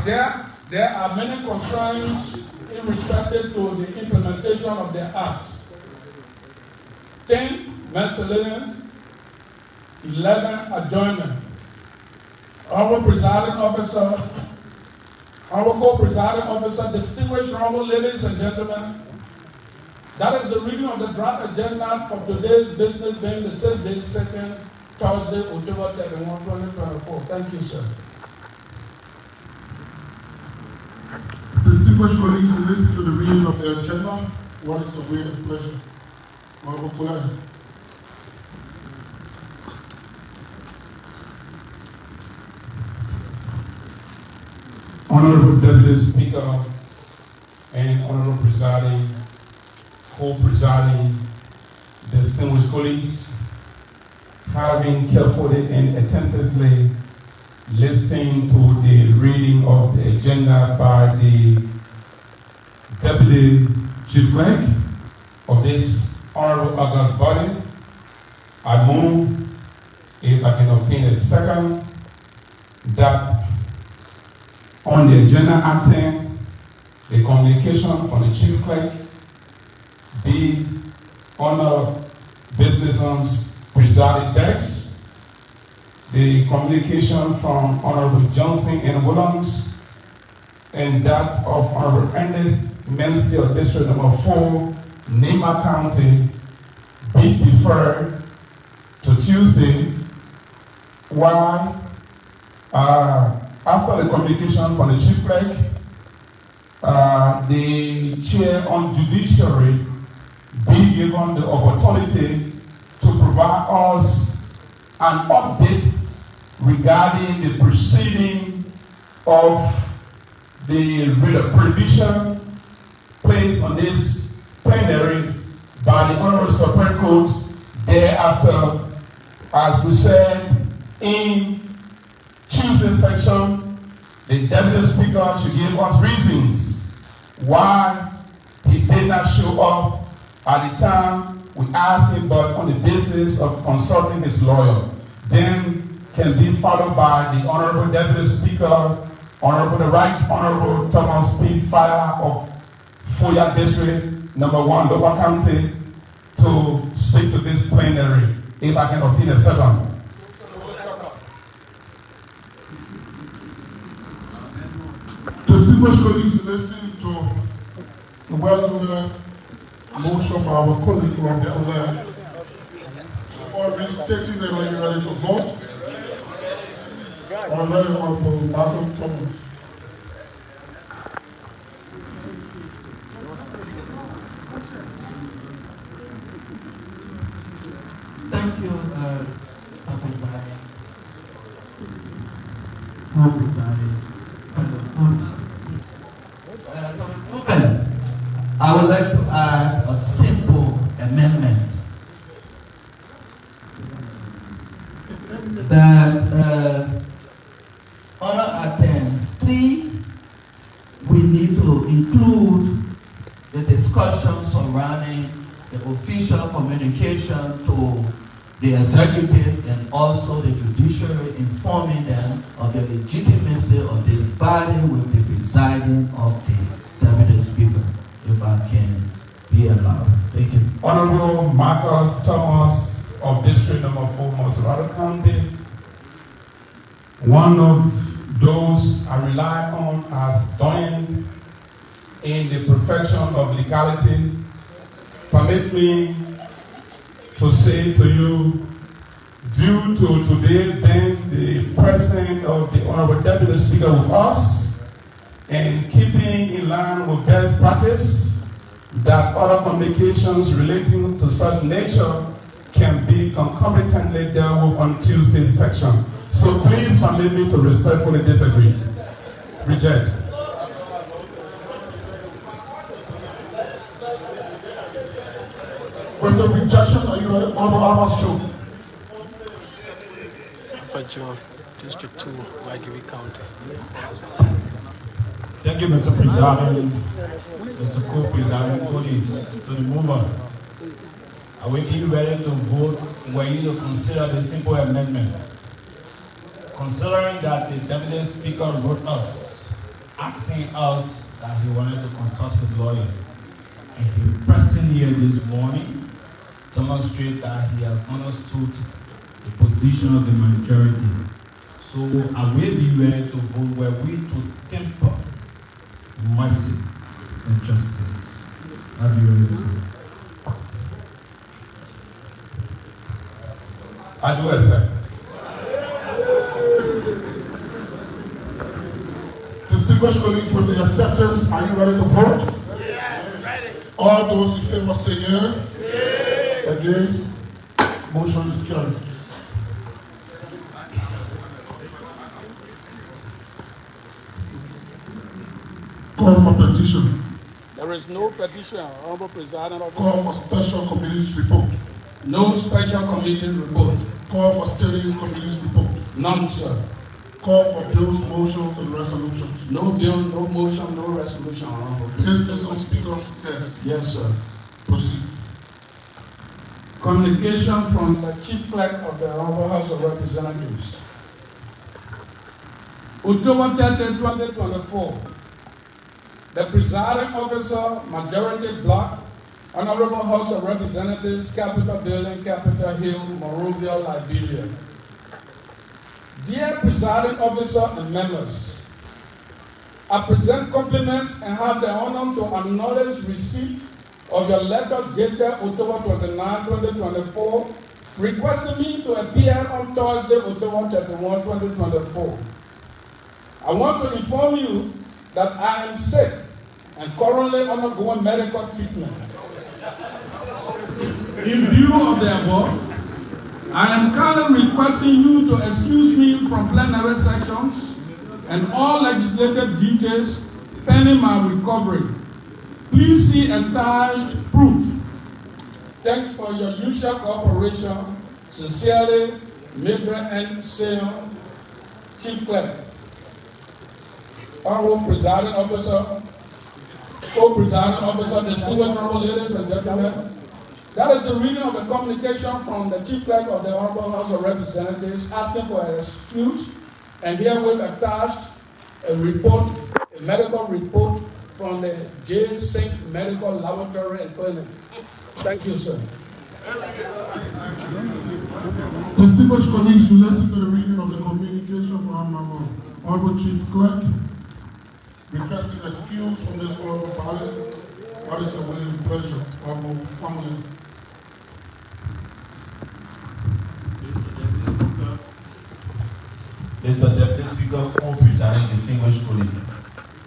that there are many concerns in respect to the implementation of the Act. 10. Miscellaneous. 11. Adjournment. Honorable Presiding Officer, Honorable Co-Presiding Officer, distinguished honorable ladies and gentlemen, That is the reading of the draft agenda for today's business being the 6th day sitting, Thursday, October 31, 2024. Thank you, sir. Distinguished colleagues, we listen to the reading of the agenda. What is your great pleasure? Honorable Kulai. Honorable Deputy Speaker and Honorable Presiding, co-presiding, distinguished colleagues, having carefully and attentively listening to the reading of the agenda by the Deputy Chief Clerk of this Honorable August body, I move, if I can obtain a second, that on the agenda item, a communication from the Chief Clerk be on a business on presided desk, the communication from Honorable Johnson and Williams, and that of Honorable Ernest Mency of District Number 4, Nema County, be deferred to Tuesday. Why? After the communication from the Chief Clerk, the Chair on Judiciary be given the opportunity to provide us an update regarding the proceeding of the prohibition placed on this plenary by the Honorable Supreme Court. Thereafter, as we said in Tuesday section, the Deputy Speaker should give us reasons why he did not show up at the time we asked him, but on the basis of consulting his lawyer. Then can be followed by the Honorable Deputy Speaker, the Right Honorable Thomas P. Fire of Foya District, Number 1, Dover County, to speak to this plenary, if I can obtain a second. Distinguished colleagues, listen to the well-known motion by our colleague from the other. For restating them, are you ready to vote? Honorable Malcolm Thomas. Thank you, Mr. President. I would like to add a simple amendment that under item 3, we need to include the discussion surrounding the official communication to the executive and also the judiciary, informing them of the legitimacy of this body with the presiding of the Deputy Speaker, if I can be allowed. Thank you. Honorable Michael Thomas of District Number 4, Maserati County, one of those I rely on as doyen in the perfection of legality. Permit me to say to you, due to today being the presence of the Honorable Deputy Speaker with us, and keeping in line with best practice, that other communications relating to such nature can be concomitantly dealt with on Tuesday's section. So please permit me to respectfully disagree. Reject. With the rejection, are you ready? Honorable Amos Joe. For John, District 2, Waigibi County. Thank you, Mr. President, Mr. Co-President, colleagues, to the mover. Are we getting ready to vote? We're going to consider the simple amendment. Considering that the Deputy Speaker wrote us, asking us that he wanted to consult his lawyer, and he present here this morning to demonstrate that he has understood the position of the majority. So are we be ready to vote? Were we to temper mercy and justice? Are we ready to vote? I do accept. Distinguished colleagues, with the acceptance, are you ready to vote? All those in favor say yeah. Against? Motion is carried. Call for petition. There is no petition, Honorable Presiding Officer. Call for special committees report. No special committee report. Call for studies committees report. None, sir. Call for bills, motions, and resolutions. No bill, no motion, no resolution, Honorable President. Place this on speaker's desk. Yes, sir. Proceed. Communication from the Chief Clerk of the Honorable House of Representatives. October 30, 2024. The presiding officer, Majority Block, Honorable House of Representatives, Capitol Building, Capitol Hill, Monrovia, Liberia. Dear presiding officer and members, I present compliments and have the honor to acknowledge receipt of your letter dated October 29, 2024, requesting me to appear on Thursday, October 31, 2024. I want to inform you that I am sick and currently undergoing medical treatment. In view of the above, I am kindly requesting you to excuse me from plenary sections and all legislative duties pending my recovery. Please see attached proof. Thanks for your usual cooperation. Sincerely, Major N. Sale, Chief Clerk. Honorable Presiding Officer, Co-Presiding Officer, distinguished honorable ladies and gentlemen, that is the reading of the communication from the Chief Clerk of the Honorable House of Representatives asking for an excuse, and herewith attached a report, a medical report from the J. Sink Medical Laboratory and Clinic. Thank you, sir. Distinguished colleagues, we listen to the reading of the communication from our Honorable Chief Clerk, requesting excuse from this honorable body. What is a willing pleasure, Honorable family. Mr. Deputy Speaker, Co-Presiding distinguished colleagues,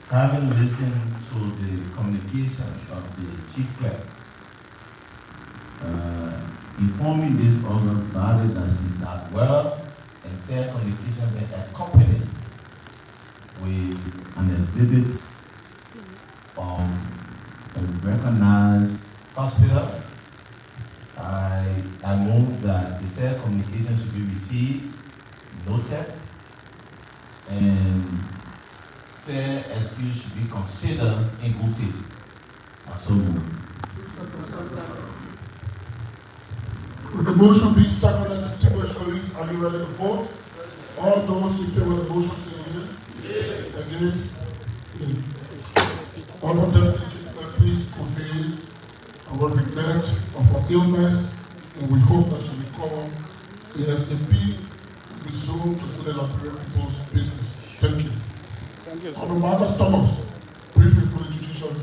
having listened to the communication of the Chief Clerk, informing this August body that she's not well, and said communication been accompanied with an exhibit of a recognized hospital. I move that the said communication should be received, noted, and said excuse should be considered in good faith. And so moved. With the motion being seconded, distinguished colleagues, are you ready to vote? All those in favor of the motion say aye. Against? Honorable Deputy Chief Clerk, please convey our regret of her illness, and we hope that she recover. The SAP resume to the Liberian people's business. Thank you. Thank you, sir. Honorable Marcus Thomas, briefly for the judiciary.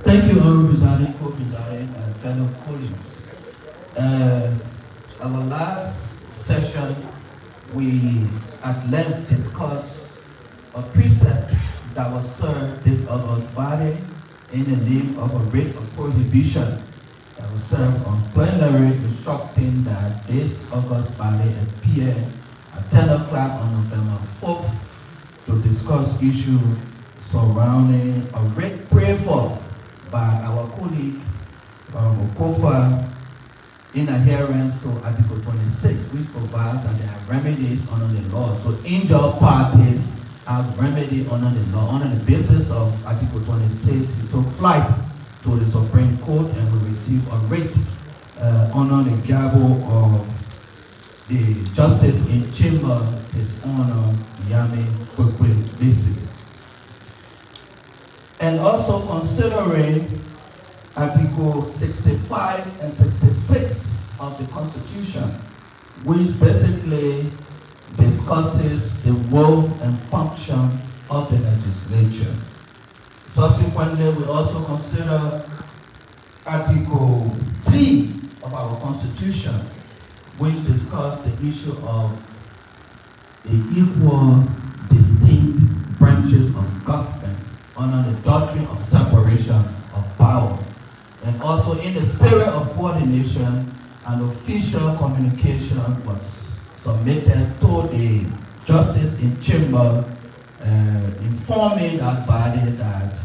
Thank you, Honorable Presiding, Co-Presiding, and fellow colleagues. Our last session, we at length discussed a precept that was served this August body in the name of a writ of prohibition that was served on plenary instructing that this August body appear at 10 o'clock on November 4th to discuss issues surrounding a writ prayed for by our colleague, Okofa, in adherence to Article 26, which provides that there are remedies under the law. So injured parties have remedy under the law. On the basis of Article 26, we took flight to the Supreme Court and we received a writ under the gavel of the Justice in Chamber, His Honor Yami Kwekwe Bisi. And also considering Article 65 and 66 of the Constitution, which basically discusses the role and function of the legislature. Subsequently, we also consider Article 3 of our Constitution, which discusses the issue of the equal, distinct branches of government under the doctrine of separation of power. And also in the spirit of coordination, an official communication was submitted to the Justice in Chamber, informing that body that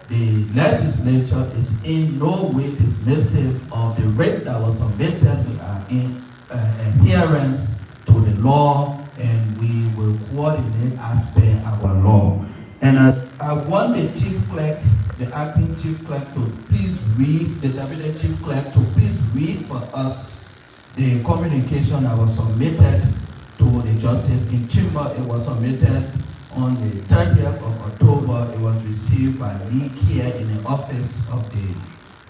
the legislature is in no way dismissive of the writ that was submitted in adherence to the law, and we will coordinate as per our law. And I want the chief clerk, the acting chief clerk, to please read, the deputy chief clerk to please read for us the communication that was submitted to the Justice in Chamber. It was submitted on the 30th of October. It was received by me here in the office of the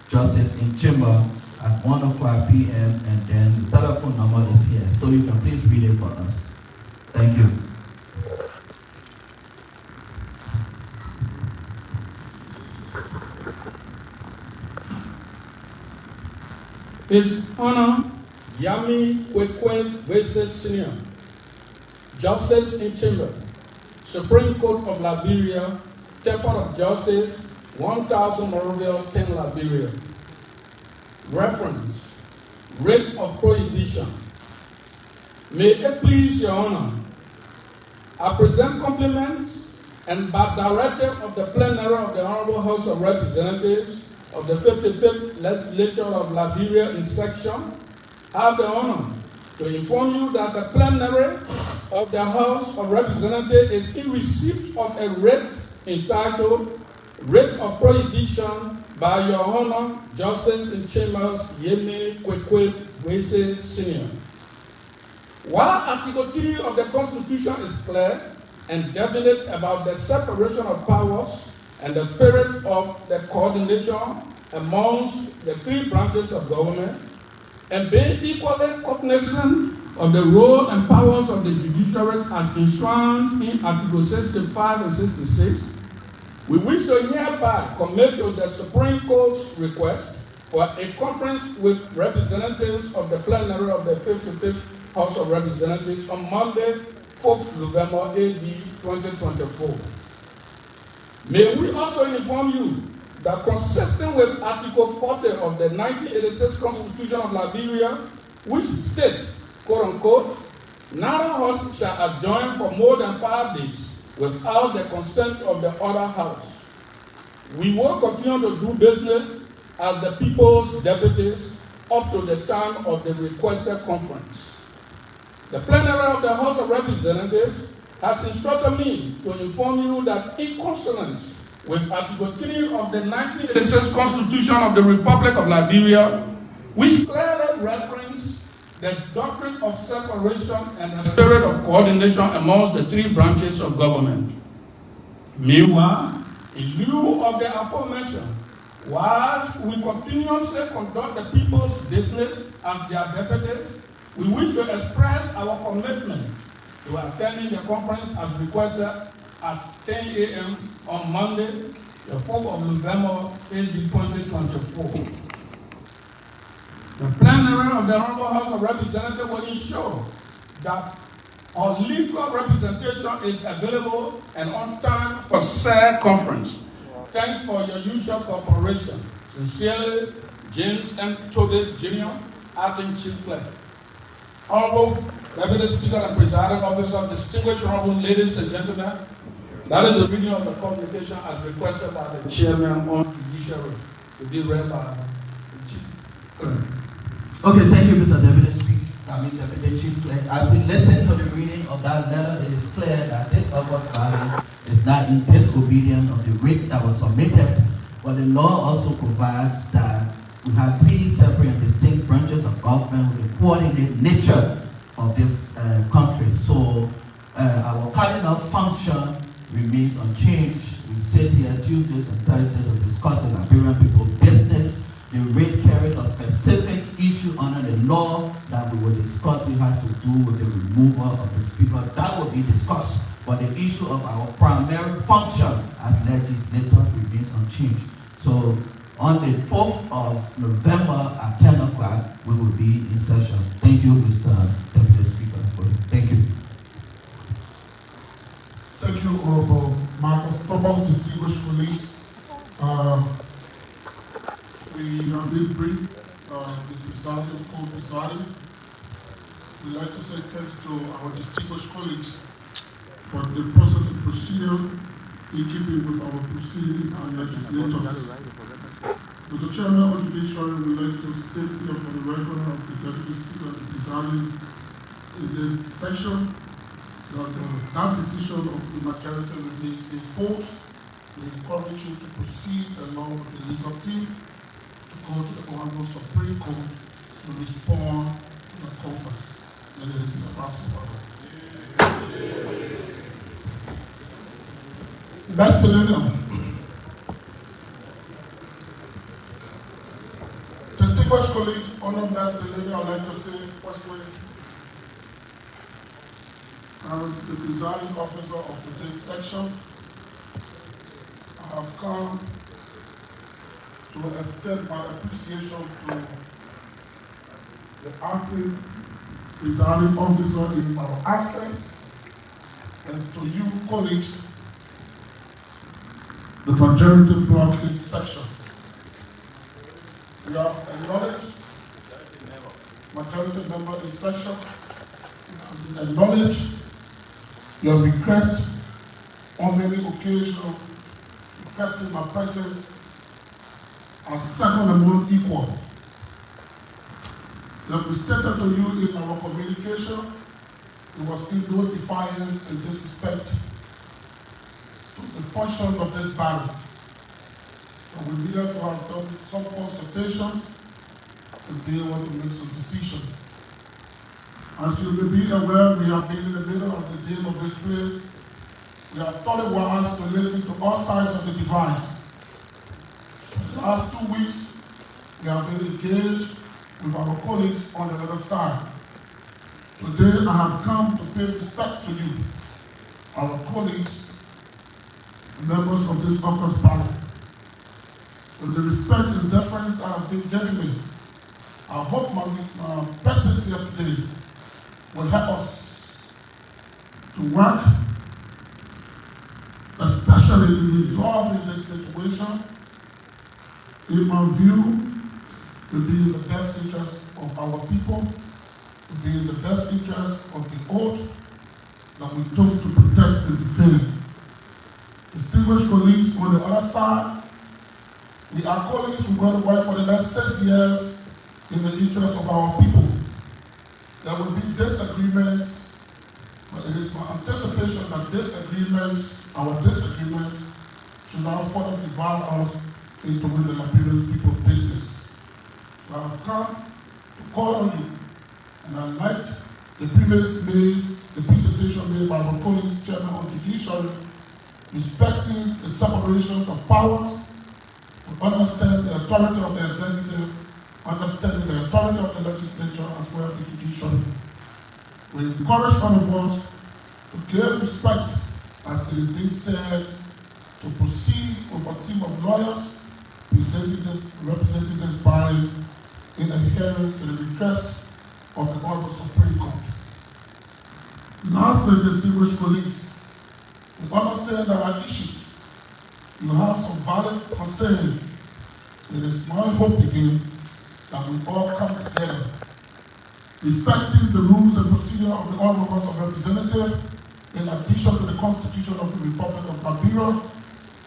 Justice in Chamber at 1:00 p.m. and then the telephone number is here. So you can please read it for us. Thank you. His Honor Yami Kwekwe Wese Senior, Justice in Chamber, Supreme Court of Liberia, Temple of Justice, 1000 Moroville, 10 Liberia. Reference, Writ of Prohibition. May it please your Honor, I present compliments and by directive of the plenary of the Honorable House of Representatives of the 55th Legislature of Liberia in section, I have the honor to inform you that the plenary of the House of Representatives is in receipt of a writ entitled Writ of Prohibition by Your Honor, Justice in Chambers Yemi Kwekwe Wese Senior. While Article 3 of the Constitution is clear and definite about the separation of powers and the spirit of the coordination amongst the three branches of government, and being equally cognizant of the role and powers of the judiciaries as enshrined in Article 65 and 66, we wish to hereby commit to the Supreme Court's request for a conference with representatives of the plenary of the 55th House of Representatives on Monday, 4th November, AD 2024. May we also inform you that consistent with Article 40 of the 1986 Constitution of Liberia, which states, quote-unquote, neither house shall adjourn for more than 5 days without the consent of the other house. We will continue to do business as the people's deputies up to the time of the requested conference. The plenary of the House of Representatives has instructed me to inform you that in consonance with Article 3 of the 1986 Constitution of the Republic of Liberia, which clearly references the doctrine of separation and the spirit of coordination amongst the three branches of government. Meanwhile, in lieu of the aforementioned, whilst we continuously conduct the people's business as their deputies, we wish to express our commitment to attending the conference as requested at 10 a.m. on Monday, the 4th of November, AD 2024. The plenary of the Honorable House of Representatives will ensure that our legal representation is available and on time for said conference. Thanks for your usual cooperation. Sincerely, James M. Toby Jr., Acting Chief Clerk. Honorable Deputy Speaker and Presiding Officer, distinguished honorable ladies and gentlemen, that is the reading of the communication as requested by the Chairman on Judiciary to be read by the Chief Clerk. Okay, thank you, Mr. Deputy Speaker. Deputy Chief Clerk. As we listen to the reading of that letter, it is clear that this August body is not in disobedience of the writ that was submitted, but the law also provides that we have three separate and distinct branches of government with the coordinated nature of this country. So our cardinal function remains unchanged. We sit here Tuesdays and Thursdays to discuss the Liberian people's business. The rate carries a specific issue under the law that we will discuss. We have to do with the removal of the speaker. That will be discussed. But the issue of our primary function as legislators remains unchanged. So On the 4th of November at 10 o'clock, we will be in session. Thank you, Mr. Deputy Speaker. Thank you. Thank you, Honorable Marcus Thomas, distinguished colleagues. We have been briefed, the presiding, co-presiding. We'd like to say thanks to our distinguished colleagues for the process and procedure in keeping with our proceeding and legislators. Mr. Chairman of the Judiciary, we'd like to state here for the record as the Deputy Speaker presiding in this section that decision of the majority remains in force. We encourage you to proceed along with the legal team to go to the Honorable Supreme Court to respond to the conference. And it is the possible. That's the leader. Distinguished colleagues, Honorable Master Leader, I'd like to say firstly, as the presiding officer of today's section, I have come to extend my appreciation to the acting presiding officer in our absence, and to you colleagues, the majority block in section. We have acknowledged majority member in section, acknowledge your request on many occasions, requesting my presence as second among equal. That we stated to you in our communication, it was in no defiance and disrespect to the function of this body. And we needed to have done some consultations and be able to make some decisions. As you may be aware, we have been in the middle of the deal of this place. We have thought it wise to listen to all sides of the device. For the last 2 weeks, we have been engaged with our colleagues on the other side. Today, I have come to pay respect to you, our colleagues, members of this caucus body. With the respect and deference that has been given me, I hope my presence here today will help us to work, especially in resolving this situation, in my view, to be in the best interest of our people, to be in the best interest of the oath that we took to protect and defend. Distinguished colleagues on the other side, we are colleagues who are going to work for the next 6 years in the interest of our people. There will be disagreements, but it is my anticipation that our disagreements, should not further divide us into the Liberian people business. So I have come to call on you, and I like the presentation made by our colleagues, Chairman of Judiciary, respecting the separations of powers, to understand the authority of the executive, understanding the authority of the legislature as well as the judiciary. We encourage all of us to give respect, as it is being said, to proceed with a team of lawyers representing this body in adherence to the request of the Honorable Supreme Court. Lastly, distinguished colleagues, we understand there are issues. You have some valid concerns. It is my hope again that we all come together, respecting the rules and procedure of the Honorable House of Representatives, in addition to the Constitution of the Republic of Liberia,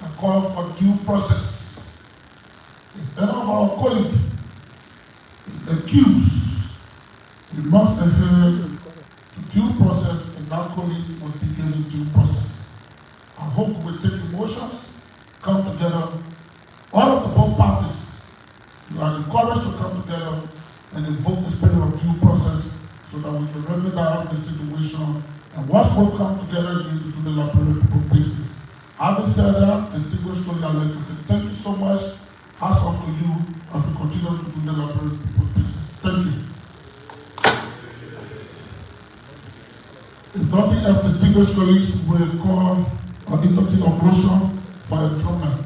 and call for due process. If any of our colleagues is accused, we must adhere to due process, and that colleague must be given due process. I hope we will take emotions, come together, all of the both parties. You are encouraged to come together and invoke the spirit of due process so that we can remedy the situation. And once we come together again to do the Liberian people business. Having said that, distinguished colleagues, I'd like to say thank you so much. Hats off to you as we continue to do the Liberian people business. Thank you. If nothing else, distinguished colleagues, will call an entertain a motion for adjournment.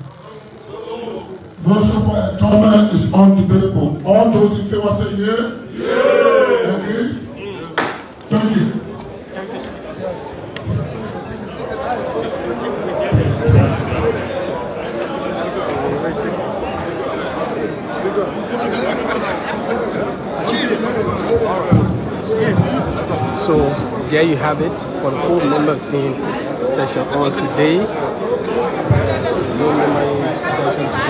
Motion for adjournment is undebatable. All those in favor say yeah. Yeah. Against? Thank you. So there you have it for the full members in session on today. No member in session today.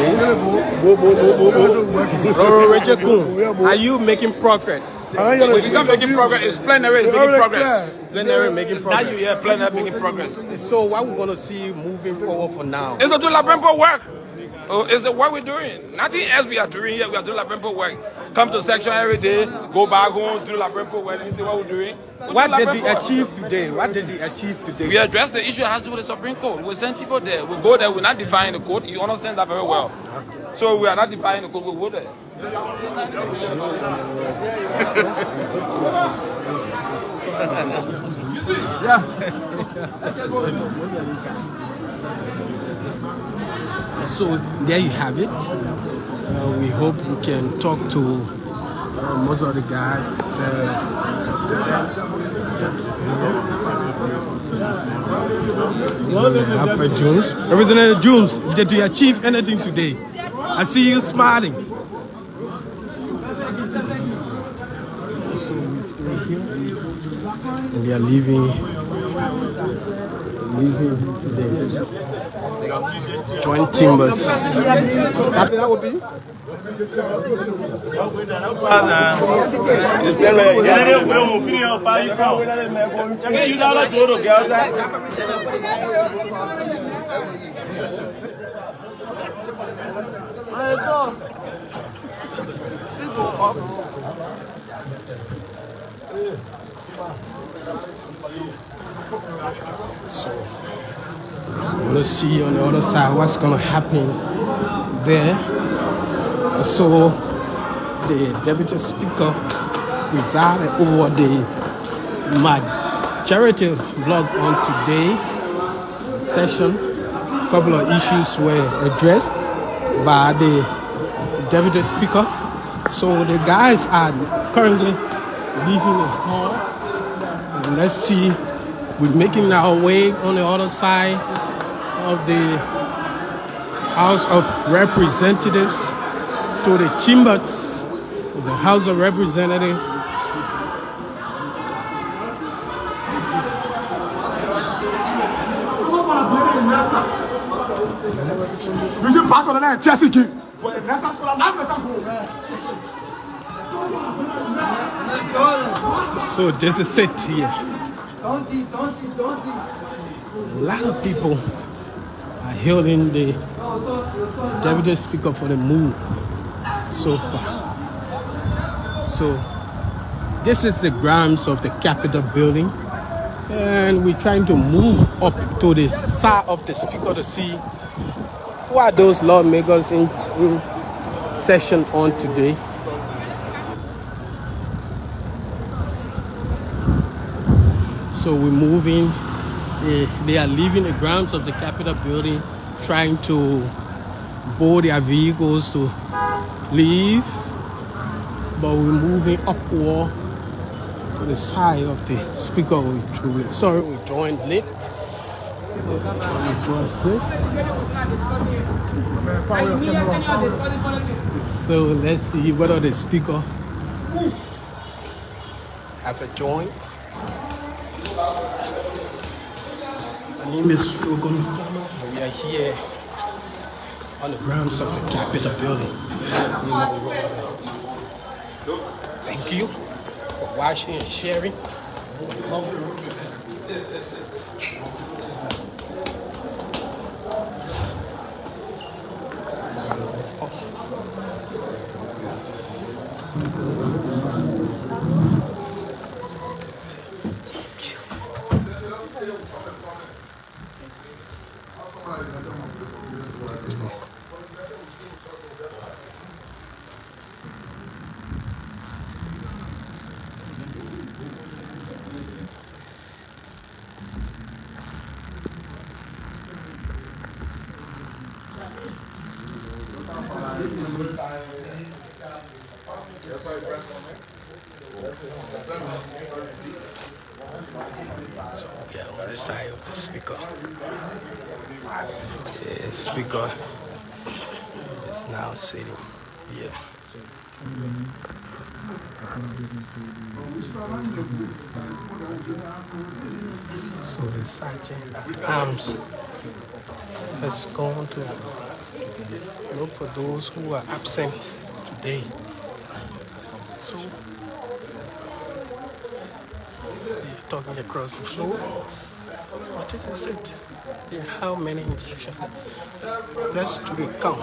Are you making progress? It's not making progress, it's plenary is making progress. Plenary making progress. Now you hear plenary making progress. So what we're going to see moving forward for now? It's to do Labempo work. Oh, it's the work we're doing. Nothing else we are doing here. We are doing Labempo work. Come to section every day, go back home, do Labempo work, and you see what we're doing. What did he achieve today? What did he achieve today? We address the issue that has to do with the Supreme Court. We send people there. We go there. We're not defying the code. You understand that very well. So we are not defying the code. We go there. So there you have it. We hope we can talk to most of the guys. Alfred Jones. Representative Jones, did you achieve anything today? I see you smiling. And they are leaving today. Joint timbers. Happy that would be? So we're going to see on the other side what's going to happen there. So the Deputy Speaker presided over the majority block on today session. A couple of issues were addressed by the Deputy Speaker. So the guys are currently leaving the hall. And let's see, we're making our way on the other side of the House of Representatives to the chambers of the House of Representatives. So this is it here. A lot of people are hailing the Deputy Speaker for the move so far. So this is the grounds of the Capitol building, and we're trying to move up to the side of the Speaker to see who are those lawmakers in session on today. So we're moving. They are leaving the grounds of the Capitol building, trying to board their vehicles to leave. But we're moving upward to the side of the Speaker. Sorry, we joined late. So let's see whether the Speaker have a join. My name is Strogon Farmer, and we are here on the grounds of the Capitol building. Thank you for watching and sharing. So we are on the side of the speaker. The speaker is now sitting here. So the sergeant at arms has gone to look for those who are absent today. So they're talking across the floor. What is it? Yeah, how many in section? Let's do the count.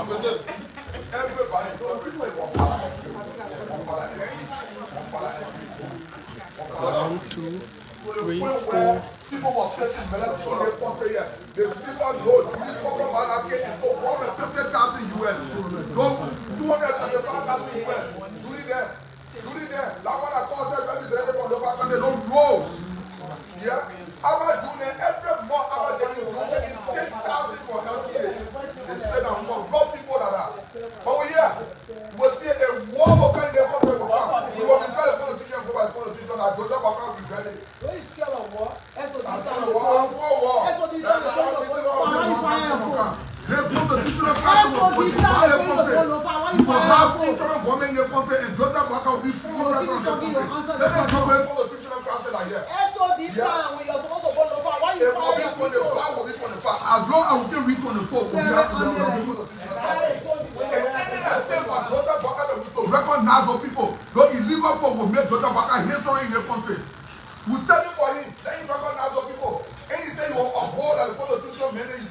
One, two, three, four, six. The speaker goes to the corporate market for $150,000 US. Go 275,000 US. Julie there. That one I call said represented from the back and they don't flows. Yeah. Our junior every month our daily is 10,000 for LTA. They said I'm for blood people that are. But we here, we'll see a war of kind of country will come. We will be started politician for my politician and Joseph Baka will be ready. Don't you scare of war? That's what I'm for war. That's what The constitutional council will have interim government in the country and Joseph Baka will be former president of the country. Let them come and constitutional council here. It will be 25, will be 25. As long as we can reach 24, we have to any attempt by Joseph Baka to recognize those people, those illegal people will make Joseph Baka history in the country. We send it for him, let him recognize those people. And he said he will uphold the constitution meaning he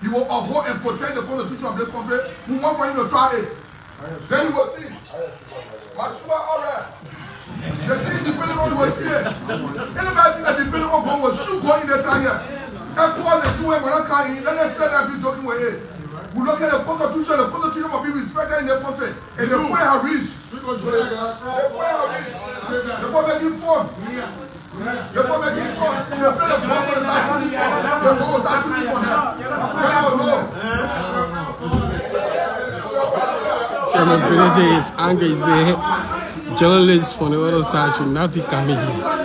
will uphold and protect the constitution of this country. We want for him to try it. Then we will see. Masuwa alright. The thing depending on was here. Anybody think that depending on God was shoot going in the time here. And cause they do it when I can't let them say that be joking with it. We look at the constitution will be respected in the country. And the way have reached. The way have reached. The way making fun. The way making fun. The play of God was actually the God was actually for them. Chairman Benedict is angry. He said journalists from the other side should not be coming here.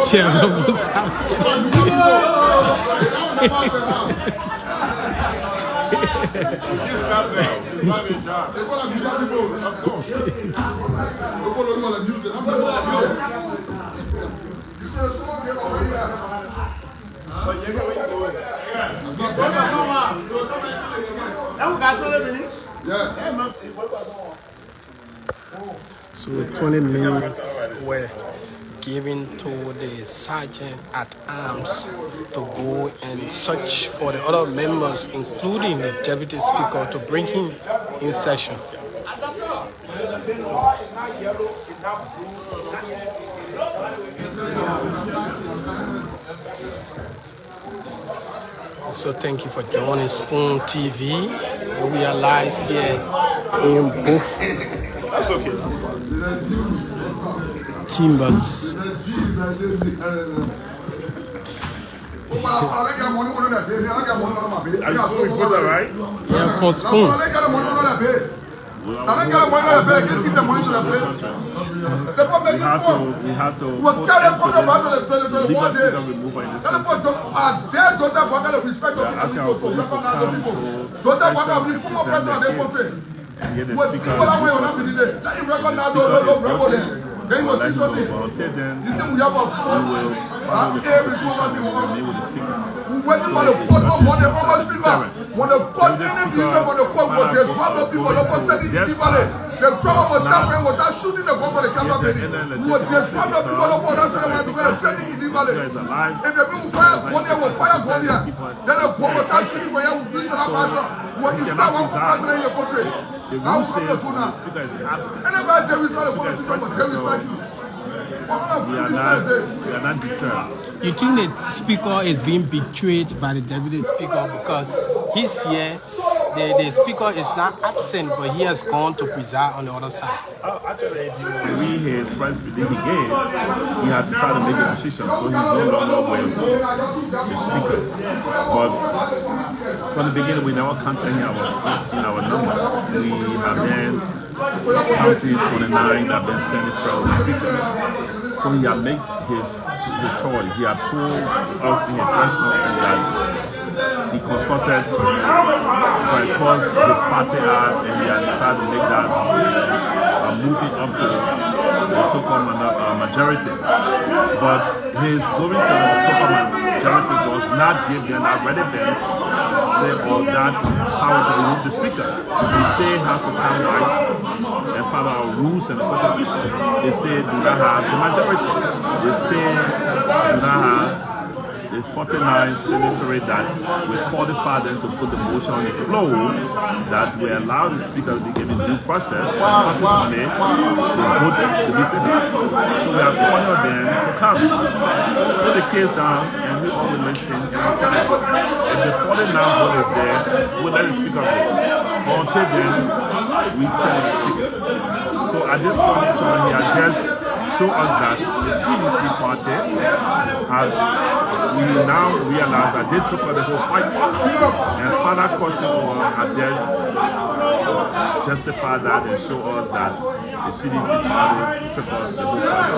Chairman, what's happening? So 20 minutes were given to the sergeant at arms to go and search for the other members, including the deputy speaker, to bring him in session. So thank you for joining Spoon TV. We are live here in both chambers. Yeah, for Spoon. We have to then you will see something. You think we have a phone? Waiting for the court, when the former speaker, when the court, any people on the court was just one of people, the person illegally. The trouble was happening, was that shooting the gun for the camera building. We were just one of people on the cinema because sending illegally. If the people fire gun here, will fire gun here. Then the court was shooting for here, will bleach on that passion. We will install one for president in the country. Now we come to do now. Anybody terrorist not a politician, but terrorist like you. We are not deterred. You think the speaker is being betrayed by the deputy speaker because he's here the speaker is not absent, but he has gone to preside on the other side. Actually, if you read his press release he gave, he had decided to make a decision, so he's no longer with the speaker. But from the beginning, we never counted in our number. We have been counting 29 that have been standing for the speaker. So he had made his choice. He had told us in a press conference that he consulted because his party had, and he had decided to make that moving up to the so-called majority. But his going to the so-called majority does not give them that relevant or that power to remove the speaker. They still have to come right and follow our rules and the constitution. They still do not have the majority. They still do not have the 49 signatory that will qualify them to put the motion on the floor that will allow the speaker to be given due process and subsequently the vote to be taken. So we have cornered them to come. Put the case down and we all will listen every time. If the 49 vote is there, we'll let the speaker vote. But until then, we stand with the speaker. So at this point in time, he has just show us that the CDC party we now realize that they took on the whole fight. And Father Kosovo had just justified that and show us that the CDC party took on the whole fight.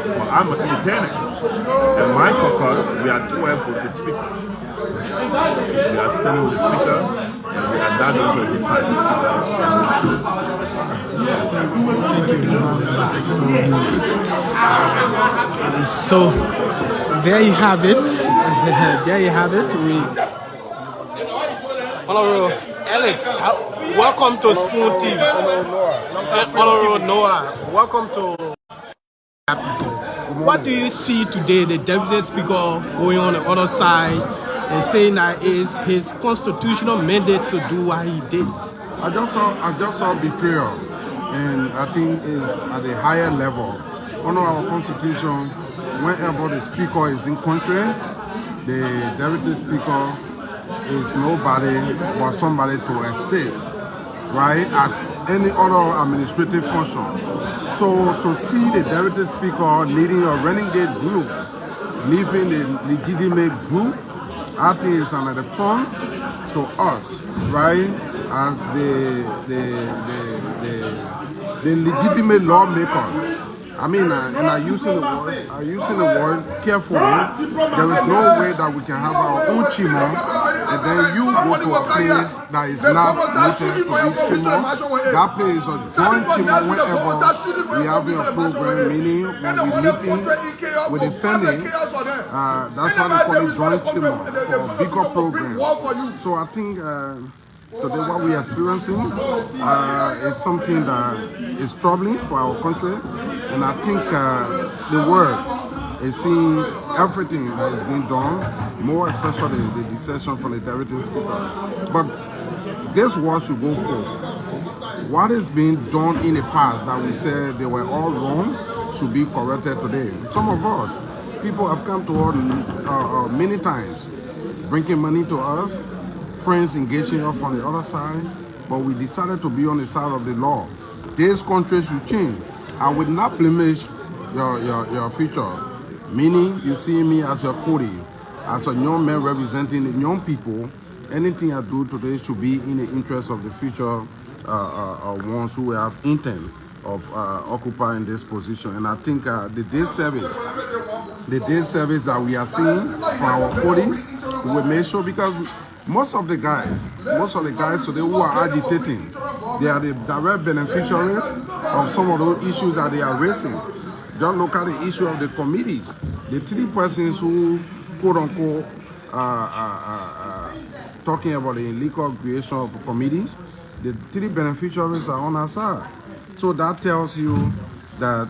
Well, I'm an independent. And my caucus, we are 12 with the speaker. We are standing with the speaker, and we are not going to define the speaker. So there you have it. There you have it. Honorable Alex, welcome to Spoon TV. Honorable Noah, welcome to. What do you see today, the deputy speaker going on the other side and saying that it's his constitutional mandate to do what he did? I just saw betrayal, and I think it's at a higher level. Under our constitution, whenever the speaker is in country, the deputy speaker is nobody but somebody to assist, right? As any other administrative function. So to see the deputy speaker leading a renegade group, leaving the legitimate group, I think it's an affront to us, right? As the legitimate lawmaker. I mean, and I'm using the word carefully. There is no way that we can have our own chimo, and then you go to a place that is not needed to be chimo. That place is a joint chimo whenever we have a program, meaning when we meeting with the Senate, that's why they call it joint chimo, for a bigger program. So I think today what we are experiencing is something that is troubling for our country. And I think the world is seeing everything that is being done, more especially the decision from the deputy speaker. But this war should go forward. What is being done in the past that we said they were all wrong should be corrected today. Some of us, people have come to us many times, bringing money to us, friends engaging us on the other side, but we decided to be on the side of the law. This country should change. I would not blemish your future. Meaning, you see me as your Cody, as a young man representing the young people. Anything I do today should be in the interest of the future ones who have intent of occupying this position. And I think the day service that we are seeing for our Codys, we will make sure, because most of the guys today who are agitating, they are the direct beneficiaries of some of those issues that they are raising. Just look at the issue of the committees. The three persons who, quote unquote, talking about the illegal creation of committees, the three beneficiaries are on our side. So that tells you that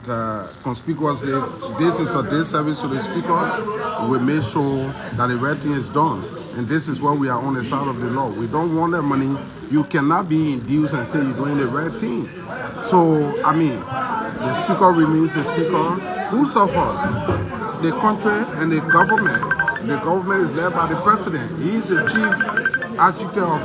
conspicuously, this is a disservice to the speaker. We make sure that the right thing is done. And this is why we are on the side of the law. We don't want that money. You cannot be induced and say you're doing the right thing. So, I mean, the speaker remains the speaker. Who suffers? The country and the government. The government is led by the president. He is the chief architect of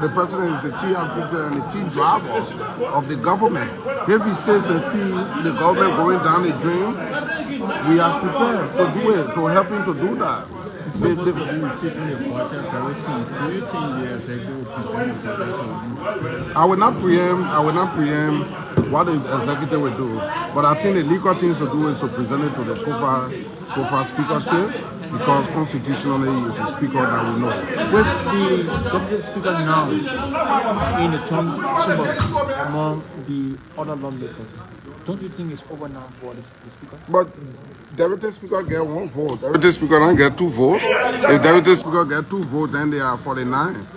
the president is the chief architect and the chief driver of the government. If he says and see the government going down the drain, we are prepared to do it, to help him to do that. I will not preempt what the executive will do, but I think the legal things to do is to present it to the COFA speakership, because constitutionally it's a speaker that we know. With the deputy speaker now in the chamber among the other lawmakers, don't you think it's over now for the speaker? But deputy speaker get 1 vote. Deputy speaker don't get 2 votes. If deputy speaker get 2 votes, then they are 49,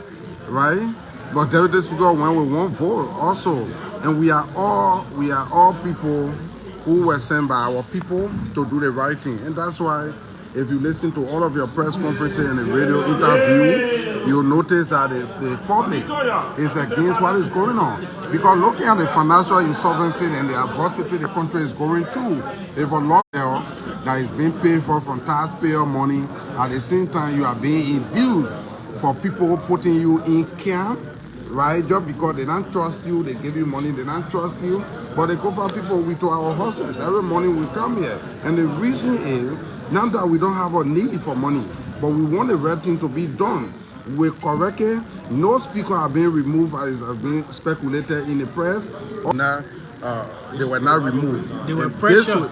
right? But deputy speaker went with 1 vote also, and we are all people who were sent by our people to do the right thing, and that's why. If you listen to all of your press conferences and the radio interview, you'll notice that the public is against what is going on. Because looking at the financial insolvency and the adversity the country is going through, if a lawyer that is being paid for from taxpayer money, at the same time you are being induced for people putting you in camp, right? Just because they don't trust you, they give you money, they don't trust you, but they go for people with our horses. Every morning we come here, and the reason is, not that we don't have a need for money, but we want the right thing to be done. With correctly, no speaker have been removed as have been speculated in the press. Now, they were not removed. They were pressured.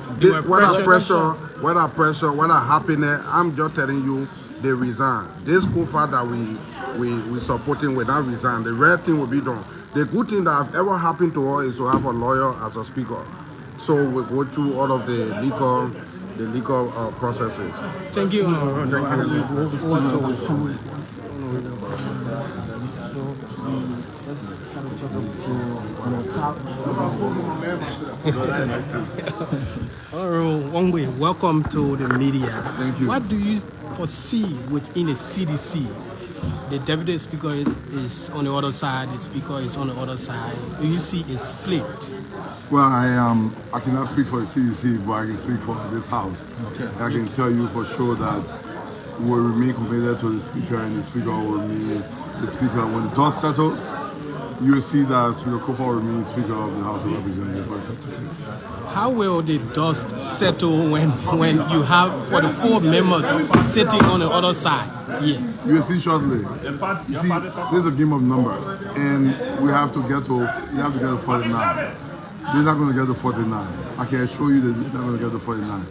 Whether pressure, whether happiness, I'm just telling you, they resign. This COFA that we supporting will not resign. The right thing will be done. The good thing that have ever happened to us is to have a lawyer as a speaker. So we go through all of the legal processes. Thank you. Wangwe, welcome to the media. Thank you. What do you foresee within the CDC? The deputy speaker is on the other side, the speaker is on the other side. Do you see a split? Well, I cannot speak for the CDC, but I can speak for this house. Okay. I can tell you for sure that we will remain committed to the speaker, and the speaker will remain the speaker. When the dust settles, you will see that Speaker Kofa will remain Speaker of the House of Representatives for 55th. How will the dust settle when you have 44 members sitting on the other side? Yeah. You will see shortly. You see, there's a game of numbers, and we have to get to 49. They're not going to get to 49. I can assure you they're not going to get to 49.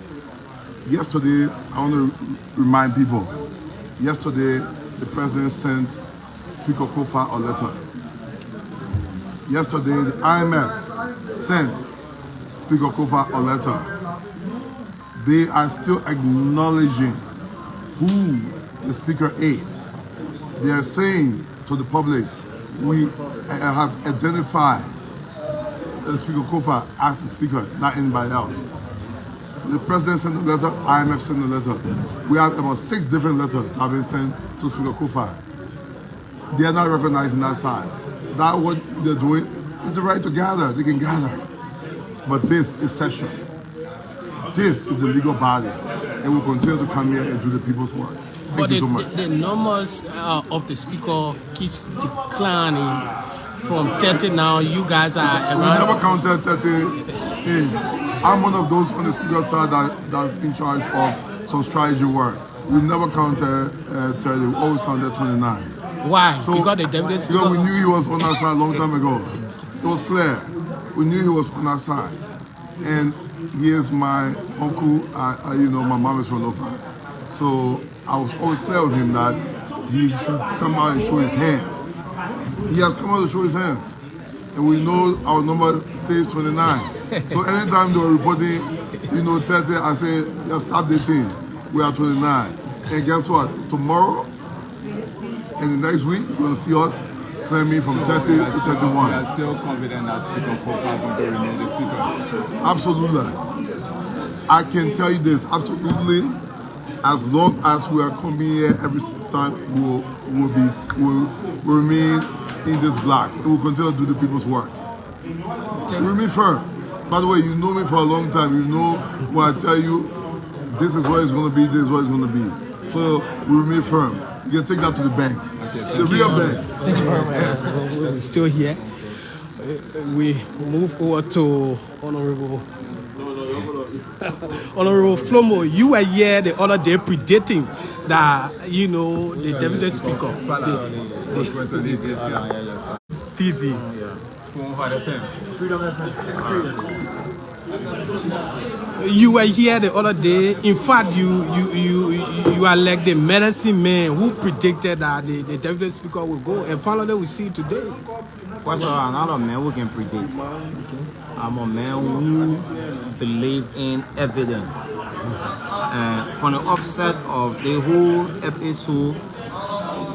Yesterday, I want to remind people, yesterday the president sent Speaker Kofa a letter. Yesterday, the IMF sent Speaker Kofa a letter. They are still acknowledging who the speaker is. They are saying to the public, we have identified Speaker Kofa as the speaker, not anybody else. The president sent a letter, IMF sent a letter. We have about 6 different letters that have been sent to Speaker Kofa. They are not recognizing that side. That what they're doing is the right to gather. They can gather. But this is session. This is the legal body. And we'll continue to come here and do the people's work. Thank you so much. The numbers of the speaker keeps declining. From 30 now, you guys are around. We never counted 30 in. I'm one of those on the speaker side that's in charge of some strategy work. We never counted 30, we always counted 29. Why? So, because the deputy speaker... Because we knew he was on our side a long time ago. It was clear. We knew he was on our side. And he is my uncle, my mom is from Lofa. So I was always clear with him that he should come out and show his hands. He has come out to show his hands. And we know our number stays 29. So anytime they were reporting, 30, I say, just stop the thing. We are 29. And guess what? Tomorrow and the next week, you're going to see us claiming from 30 to 31. We are still confident that Speaker Kofa will remain the speaker. Absolutely. I can tell you this, absolutely. As long as we are coming here every time, we'll remain in this block. We will continue to do the people's work. We remain firm. By the way, you know me for a long time. You know when I tell you, this is what it's going to be, this is what it's going to be. So we remain firm. You can take that to the bank. The real Ben. Thank you very much. We're still here. We move over to Honorable Flomo. You were here the other day predicting that, you know, the deputy speaker. TV. Freedom FM. You were here the other day. In fact, you are like the medicine man who predicted that the deputy speaker will go, and finally we see today. First of all, I'm not a man who can predict. I'm a man who believes in evidence. From the offset of the whole episode,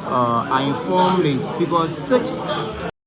I informed the speaker 6